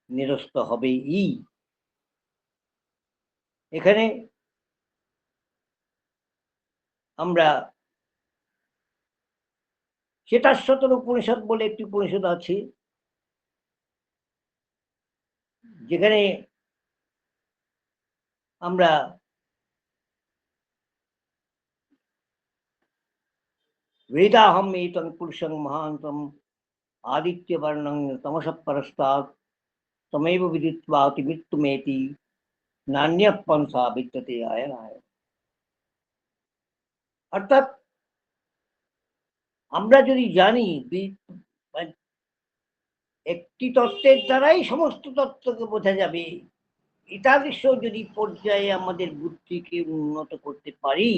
Speaker 1: নিরস্ত হবেই। এখানে আমরা শ্বেতাশ্বতর উপনিষদ বলে একটি উপনিষদ আছে, যেখানে আমরা वेदाहम एतं पुरुषं महान्तं आदित्यवर्णं तमसः परस्तात् तमेव विदित्वाति मृत्युमेति नान्यः पंथा विद्यते आयनाय। অর্থাৎ আমরা যদি জানি একটি তত্ত্বের দ্বারাই সমস্ত তত্ত্বকে বোঝা যাবে, এতাদৃশ যদি পর্যায়ে আমাদের বুদ্ধিকে উন্নত করতে পারি,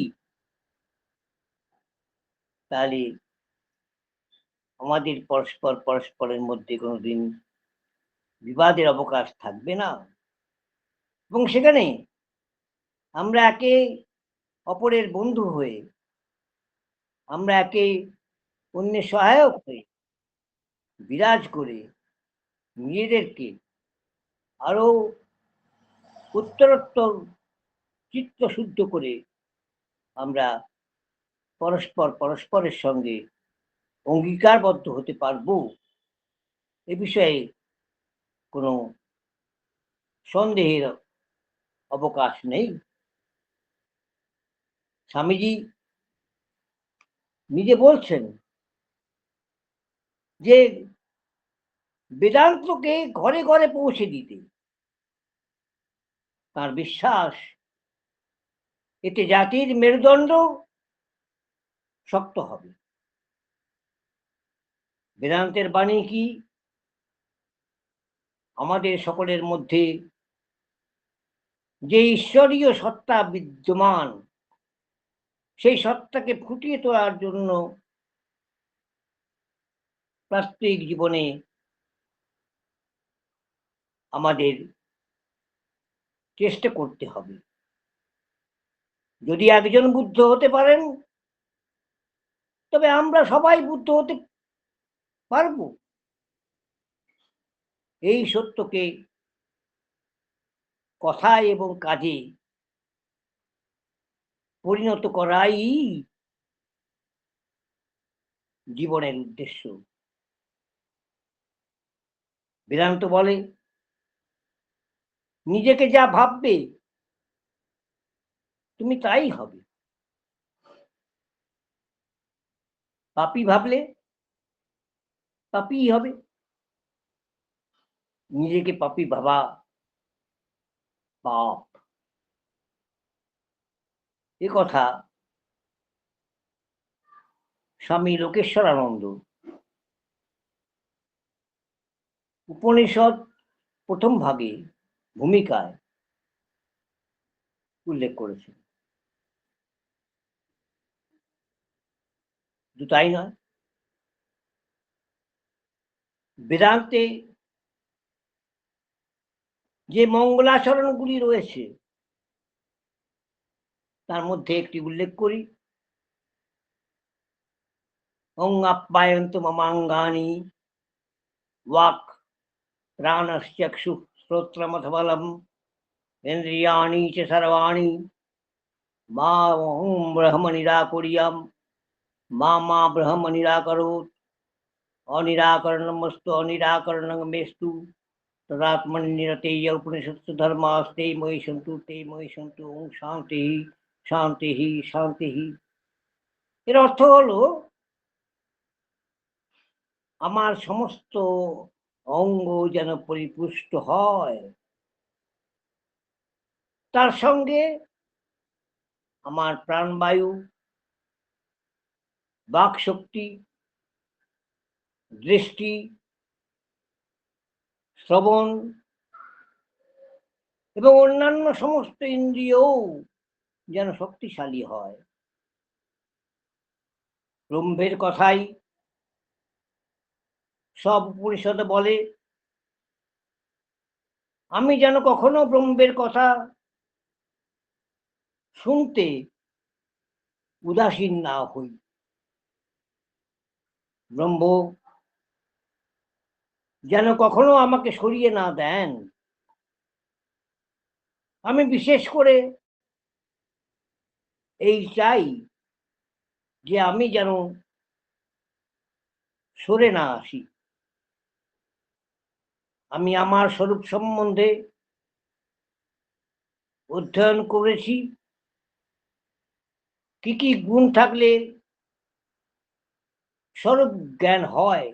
Speaker 1: তাহলে আমাদের পরস্পরের মধ্যে কোনোদিন বিবাদের অবকাশ থাকবে না, এবং সেখানে আমরা একে অপরের বন্ধু হয়ে, আমরা একে অন্যের সহায়ক হয়ে বিরাজ করে নিজেদেরকে আরো উত্তরোত্তর চিত্তশুদ্ধ করে আমরা পরস্পরের সঙ্গে অঙ্গীকারবদ্ধ হতে পারবো, এ বিষয়ে কোনো সন্দেহের অবকাশ নেই। স্বামীজি নিজে বলছেন যে বেদান্তকে ঘরে ঘরে পৌঁছে দিতে তার বিশ্বাস, এতে জাতির মেরুদণ্ড শক্ত হবে। বেদান্তের বাণী কি? আমাদের সকলের মধ্যে যে ঈশ্বরীয় সত্তা বিদ্যমান, সেই সত্তাকে ফুটিয়ে তোলার জন্য প্রাত্যহিক জীবনে আমাদের চেষ্টা করতে হবে। যদি একজন বুদ্ধ হতে পারেন, তবে আমরা সবাই বুদ্ধ হতে পারবো। এই সত্যকে কথায় এবং কাজে পরিণত করাই জীবনের উদ্দেশ্য। বেদান্ত বলে, নিজেকে যা ভাববে তুমি তাই হবে। পাপী ভাবলে পাপীই হবে। নিজেকে পাপী ভাবা পাপ। এ কথা স্বামী লোকেশ্বরানন্দ উপনিষদ প্রথম ভাগে ভূমিকায় উল্লেখ করেছেন। শুধু তাই নয়, বেদান্তে যে মঙ্গলাচরণগুলি রয়েছে তার মধ্যে একটি উল্লেখ করি। ওং আপ্যায়ন্ত মমাঙ্গানি ওয়াক প্রাণশ্চক্ষু শ্রোত্রমথবলম ইন্দ্রিয়াণি চ সর্বাণি মাহং ব্রহ্ম নিরাকুর্যাম মা ব্রহ্ম নিরাকরোৎ অনিরাকरणमस्तु अनिराकरणमेस्तु तदात्मनिरतेय उपनिषत्सु धर्मास्ते मयि सन्तु ओम शांति शांति शांति। এর অর্থ হলো আমার সমস্ত অঙ্গ যেন পরিপুষ্ট হয়, তার সঙ্গে আমার প্রাণবায়ু, বাক শক্তি, দৃষ্টি, শ্রবণ এবং অন্যান্য সমস্ত ইন্দ্রিয়ও যেন শক্তিশালী হয়। ব্রহ্মের কথাই সব উপনিষদে বলে, আমি যেন কখনো ব্রহ্মের কথা শুনতে উদাসীন না হই। ব্রহ্ম যেন কখনো আমাকে সরিয়ে না দেন। আমি বিশেষ করে এই চাই যে আমি যেন সরে না আসি। আমি আমার স্বরূপ সম্বন্ধে অধ্যয়ন করেছি, কি কি গুণ থাকলে স্বরূপ জ্ঞান হয়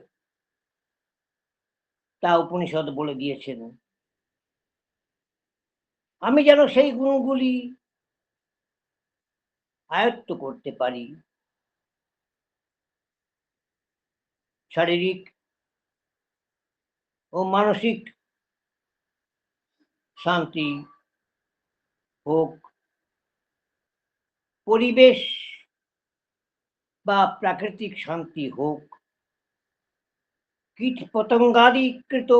Speaker 1: তা উপনিষদ বলে দিয়েছেন। আমি যেন সেই গুণগুলি আয়ত্ত করতে পারি। শারীরিক ও মানসিক শান্তি হোক, পরিবেশ বা প্রাকৃতিক শান্তি হোক, কীট পতঙ্গাদিকৃত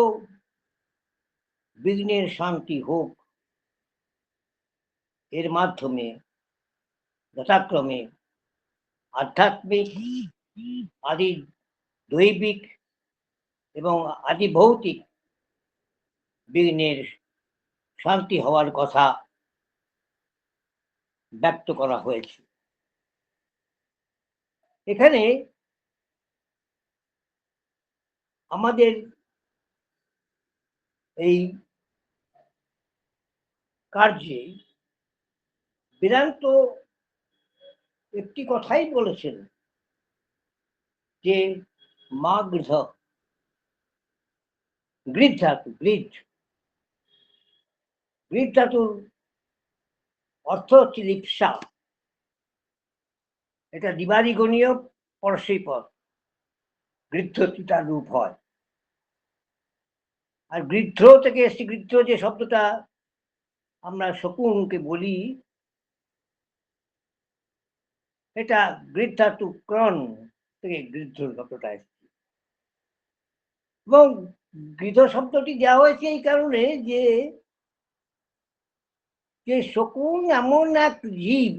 Speaker 1: বিঘ্নের শান্তি হোক, এর মাধ্যমে যথাক্রমে আধ্যাত্মিক, আদি দৈবিক এবং আদি ভৌতিক বিঘ্নের শান্তি হওয়ার কথা ব্যক্ত করা হয়েছে। এখানে আমাদের এই কার্যে বেদান্ত একটি কথাই বলেছেন যে মা গৃহ, গৃহ ধাতু, গৃহ ধাতুর অর্থ হচ্ছে লিপ্সা। এটা দিবাদিগণীয় পরশী পদ, গৃহ্যটি তার রূপ হয়। আর গৃধ্র থেকে এসছে, গৃধ্র যে শব্দটা আমরা শকুনকে বলি, এটা গৃহ্ধাতু ক্রণ থেকে গৃধ্র শব্দটা এসছে। এবং গৃধ শব্দটি দেওয়া হয়েছে এই কারণে যে শকুন এমন এক জীব,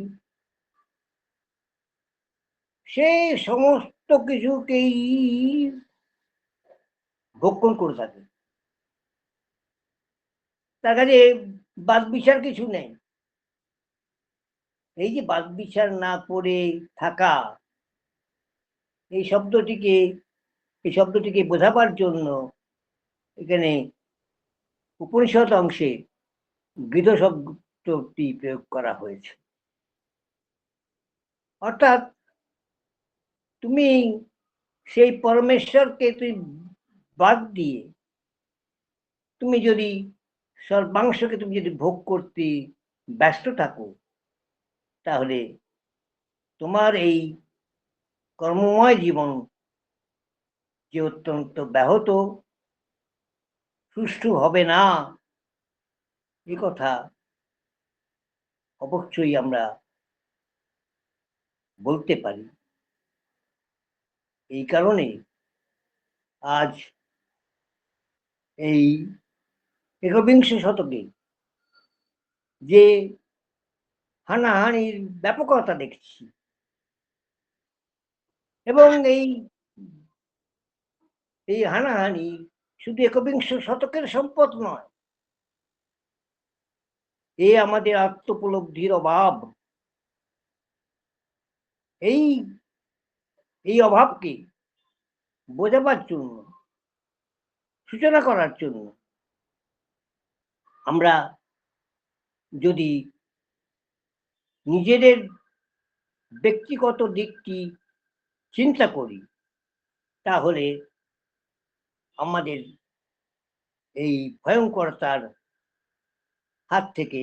Speaker 1: সে সমস্ত কিছুকেই ভক্ষণ করে থাকে, তার কাছে বাদ বিচার কিছু নেই। এই যে বাদ বিচার না করে থাকা, এই শব্দটিকে বোঝাবার জন্য এখানে উপনিষদ অংশে গৃধ শব্দটি প্রয়োগ করা হয়েছে। অর্থাৎ তুমি সেই পরমেশ্বরকে তুই বাদ দিয়ে তুমি যদি সর্বাংশকে তুমি যদি ভোগ করতে ব্যস্ত থাকো, তাহলে তোমার এই কর্মময় জীবন যে অত্যন্ত ব্যাহত, সুষ্ঠু হবে না, এ কথা অবশ্যই আমরা বলতে পারি। এই কারণে আজ এই একবিংশ শতকে যে হানাহানির ব্যাপকতা দেখছি, এবং এই হানাহানি শুধু একবিংশ শতকের সম্পদ নয়, এ আমাদের আত্মোপলব্ধির অভাব। এই অভাবকে বোঝাবার জন্য, সূচনা করার জন্য আমরা যদি নিজেদের ব্যক্তিগত দিকটি চিন্তা করি, তাহলে আমাদের এই ভয়ঙ্করতার হাত থেকে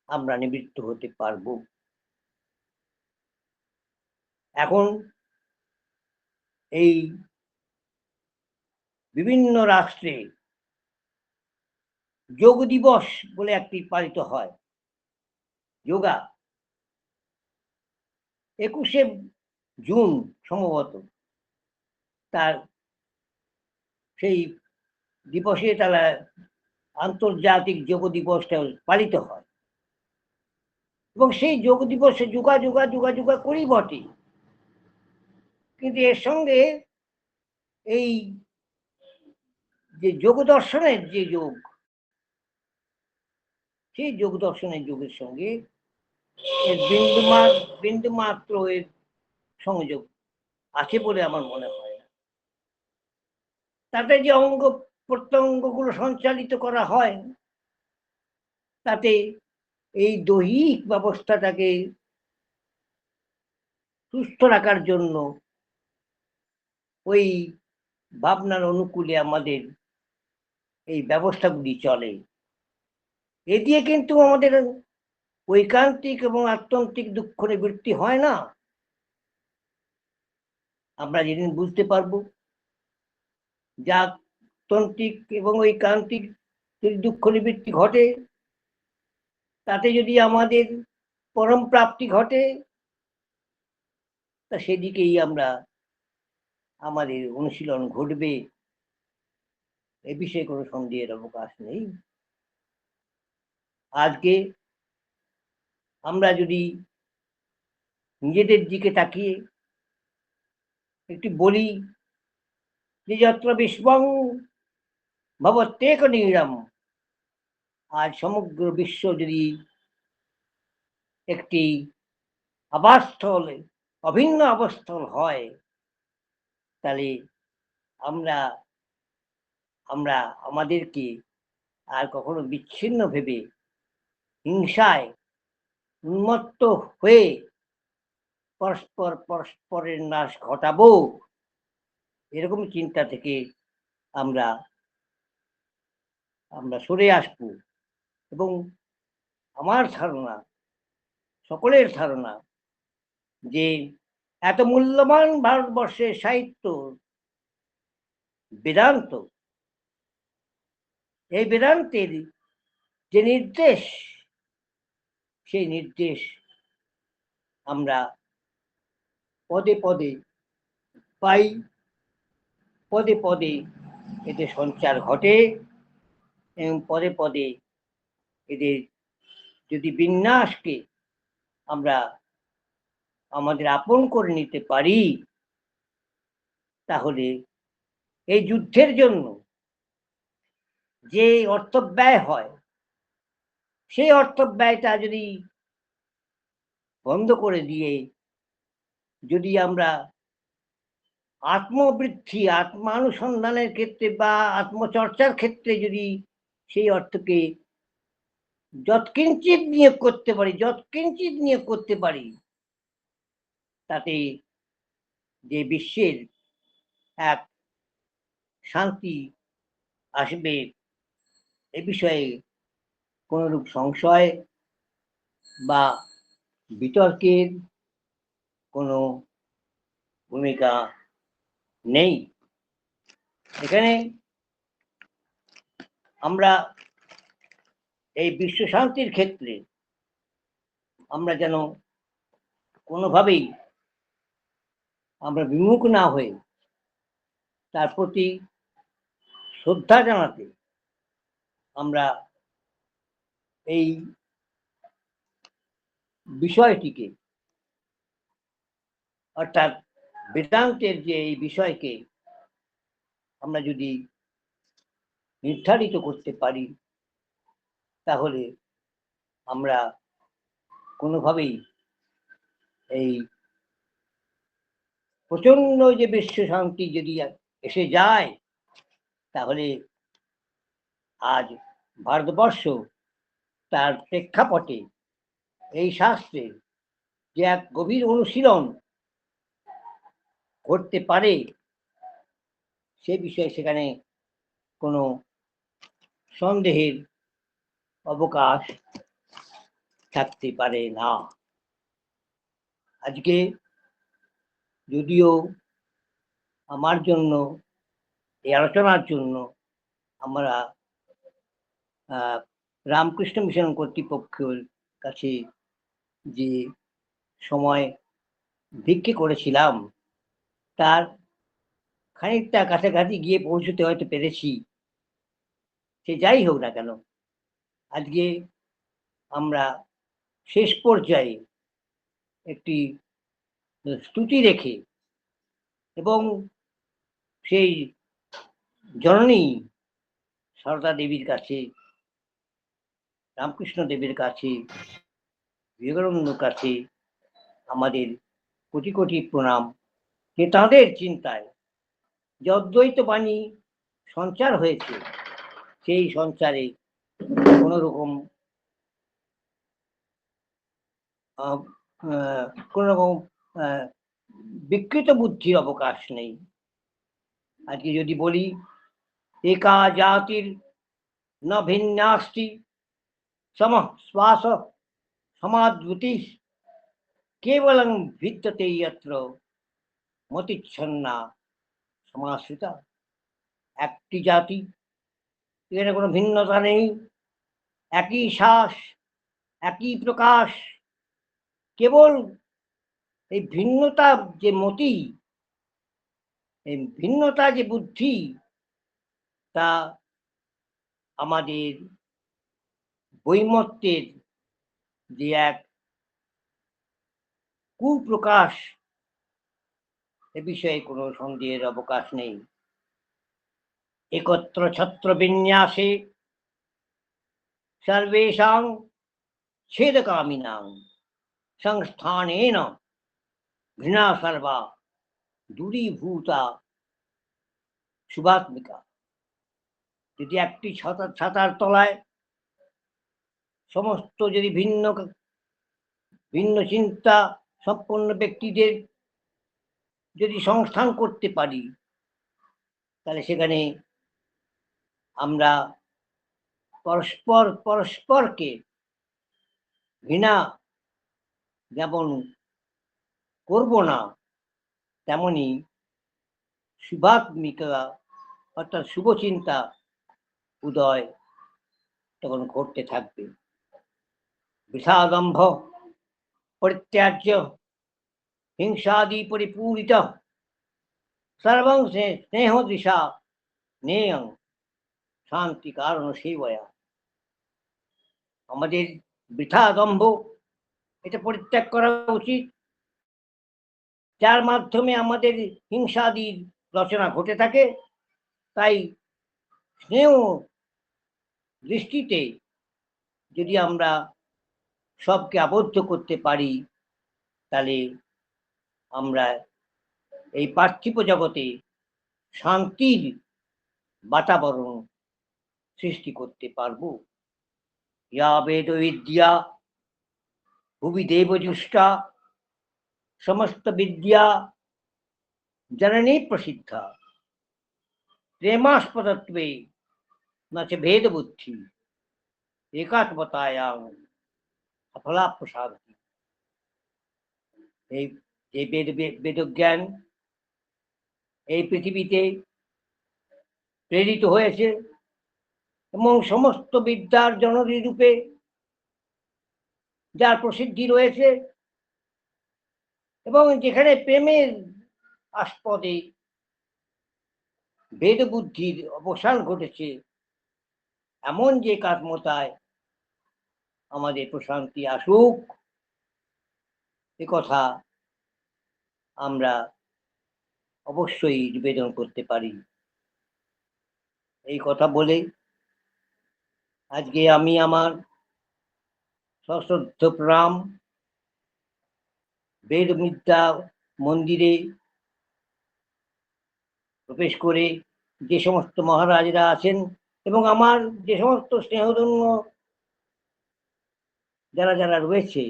Speaker 1: আমরা নিবৃত্ত হতে পারব। এখন এই বিভিন্ন রাষ্ট্রে যোগ দিবস বলে একটি পালিত হয়, যোগা, 21শে জুন সম্ভবত তার সেই দিবসে তারা আন্তর্জাতিক যোগ দিবসটা পালিত হয়। এবং সেই যোগ দিবসে যোগা করি বটে, কিন্তু এর সঙ্গে এই যে যোগ দর্শনের যে যোগ, সেই যোগ দর্শনের যোগের সঙ্গে এর বিন্দু মাত্র এর সংযোগ আছে বলে আমার মনে হয় না। তাতে যে অঙ্গ প্রত্যঙ্গগুলো সঞ্চালিত করা হয়, তাতে এই দৈহিক ব্যবস্থাটাকে সুস্থ রাখার জন্য ওই ভাবনার অনুকূলে আমাদের এই ব্যবস্থাগুলি চলে। এ দিয়ে কিন্তু আমাদের ঐকান্তিক এবং আত্যন্তিক দুঃখ নিবৃত্তি হয় না। আমরা যেদিন বুঝতে পারবো যা আত্যন্তিক এবং ঐকান্তিক যদি দুঃখ নিবৃত্তি ঘটে, তাতে যদি আমাদের পরম প্রাপ্তি ঘটে, তা সেদিকেই আমরা আমাদের অনুশীলন ঘটবে, এ বিষয়ে কোনো সন্দেহের অবকাশ নেই। আজকে আমরা যদি নিজেদের দিকে তাকিয়ে একটু বলি যে যত্র বিশ্বং ভবত্যেক নীড়ম, আজ সমগ্র বিশ্ব যদি একটি আবাসস্থল, অভিন্ন আবাসস্থল হয়, তাহলে আমরা আমরা আমাদেরকে আর কখনো বিচ্ছিন্ন ভেবে হিংসায় উন্মত্ত হয়ে পরস্পরের নাশ ঘটাবো, এরকম চিন্তা থেকে আমরা আমরা সরে আসবো। এবং আমার ধারণা, সকলের ধারণা, যে এত মূল্যবান ভারতবর্ষের সাহিত্য বেদান্ত, এই বেদান্তের যে নির্দেশ, সেই নির্দেশ আমরা পদে পদে পাই, পদে পদে এতে সঞ্চার ঘটে, এবং পদে পদে এদের যদি বিন্যাসকে আমরা আমাদের আপন করে নিতে পারি, তাহলে এই যুদ্ধের জন্য যে অর্থ ব্যয় হয়, সেই অর্থ ব্যয়টা যদি বন্ধ করে দিয়ে যদি আমরা আত্মবৃদ্ধি, আত্মানুসন্ধানের ক্ষেত্রে বা আত্মচর্চার ক্ষেত্রে যদি সেই অর্থকে যৎকিঞ্চিৎ নিয়োগ করতে পারি, তাতে যে বিশ্বের এক শান্তি আসবে, এ বিষয়ে কোনরূপ সংশয় বা বিতর্কের কোনো ভূমিকা নেই। এখানে আমরা এই বিশ্ব শান্তির ক্ষেত্রে আমরা যেন কোনোভাবেই আমরা বিমুখ না হয়ে তার প্রতি শ্রদ্ধা জানাতে আমরা এই বিষয়টিকে, অর্থাৎ বেদান্তের যে এই বিষয়কে আমরা যদি নির্ধারিত করতে পারি, তাহলে আমরা কোনোভাবেই এই প্রচন্ড যে বিশ্ব শান্তি যদি এসে যায়, তাহলে আজ ভারতবর্ষ তার প্রেক্ষাপটে এই শাস্ত্রের যে এক গভীর অনুশীলন করতে পারে, সে বিষয়ে সেখানে কোনো সন্দেহের অবকাশ থাকতে পারে না। আজকে যদিও আমার জন্য, এই আলোচনার জন্য আমরা রামকৃষ্ণ মিশন কর্তৃপক্ষের কাছে যে সময় ভিক্ষে করেছিলাম, তার খানিকটা কাছাকাছি গিয়ে পৌঁছতে হয়তো পেরেছি। সে যাই হোক না কেন, আজকে আমরা শেষ পর্যায়ে একটি স্তুতি রেখে এবং সেই জননী সারদা দেবীর কাছে, রামকৃষ্ণ দেবের কাছে, বিবেকানন্দর কাছে আমাদের কোটি কোটি প্রণাম, যে তাঁদের চিন্তায় যে অদ্বৈত বাণী সঞ্চার হয়েছে, সেই সঞ্চারে কোনো রকম বিকৃত বুদ্ধির অবকাশ নেই। আজকে যদি বলি একা জাতির ন ভিন্নাস্তি সমশ্বাস সমাদ্ভূতি কেবলং ভিদ্যতে যত্র মতিচ্ছন্না সমাশ্রিতা, একটি জাতি, এখানে কোনো ভিন্নতা নেই, একই শ্বাস, একই প্রকাশ, কেবল এই ভিন্নতা যে মতি, এই ভিন্নতা যে বুদ্ধি, তা আমাদের বৈমত্যের যে এক কুপ্রকাশ, এ বিষয়ে কোনো সন্দেহের অবকাশ নেই। একত্র ছত্র বিন্যাসে সর্বেষাং ছেদকামিনাং সংস্থানেন ঘৃণা সর্বা দূরীভূতা শুভাত্মিকা। যদি একটি ছাতার তলায় সমস্ত যদি ভিন্ন ভিন্ন চিন্তা সম্পন্ন ব্যক্তিদের যদি সংস্থান করতে পারি, তাহলে সেখানে আমরা পরস্পরকে ঘৃণা যেমন করব না, তেমনি শুভাত্মিকা অর্থাৎ শুভচিন্তা উদয় তখন ঘটতে থাকবে। বিষাদম্ভ পরিত্যাজ্য হিংসাদি পরিপূরিত সর্বং স্নেহ দিশা নেয়ং শান্তি কারণ সেবয়া। আমাদের বৃথা দম্ভ এটা পরিত্যাগ করা উচিত, যার মাধ্যমে আমাদের হিংসাদির রচনা ঘটে থাকে। তাই স্নেহ দৃষ্টিতে যদি আমরা সবকে আবদ্ধ করতে পারি, তাহলে আমরা এই পার্থিব জগতে শান্তির বাতাবরণ সৃষ্টি করতে পারব। ইয়া বেদ বিদ্যা ভুবি দেবজুষ্টা সমস্ত বিদ্যা জননী প্রসিদ্ধা প্রেমাস্পদত্বে নচ ভেদ বুদ্ধি একাত্মতায়াং সফলা প্রসাদ। এই যে বেদজ্ঞান এই পৃথিবীতে প্রেরিত হয়েছে এবং সমস্ত বিদ্যার জননী রূপে যার প্রসিদ্ধি রয়েছে, এবং যেখানে প্রেমের আস্পদে বেদ বুদ্ধির অবসান ঘটেছে, এমন যে কাত্মতায় আমাদের প্রশান্তি আসুক, এ কথা আমরা অবশ্যই নিবেদন করতে পারি। এই কথা বলে আজকে আমি আমার সশ্রদ্ধ প্রণাম বেদবিদ্যা মন্দিরে প্রবেশ করে যে সমস্ত মহারাজরা আছেন এবং আমার যে সমস্ত স্নেহধন্য যারা যারা রয়েছে,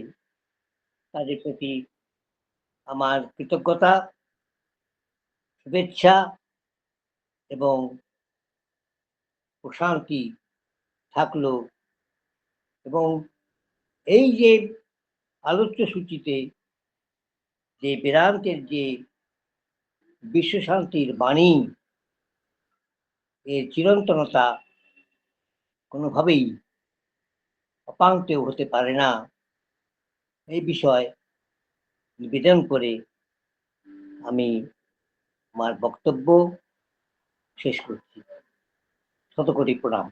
Speaker 1: তাদের প্রতি আমার কৃতজ্ঞতা, শুভেচ্ছা এবং প্রশান্তি থাকলো। এবং এই যে আলোচ্য সূচিতে যে বেদান্তের যে বিশ্বশান্তির বাণী, এর চিরন্তনতা কোনোভাবেই অপাঙ্ক্তেয় হতে পারে না, এই বিষয় নিবেদন করে আমি আমার বক্তব্য শেষ করছি। শতকোটি প্রণাম।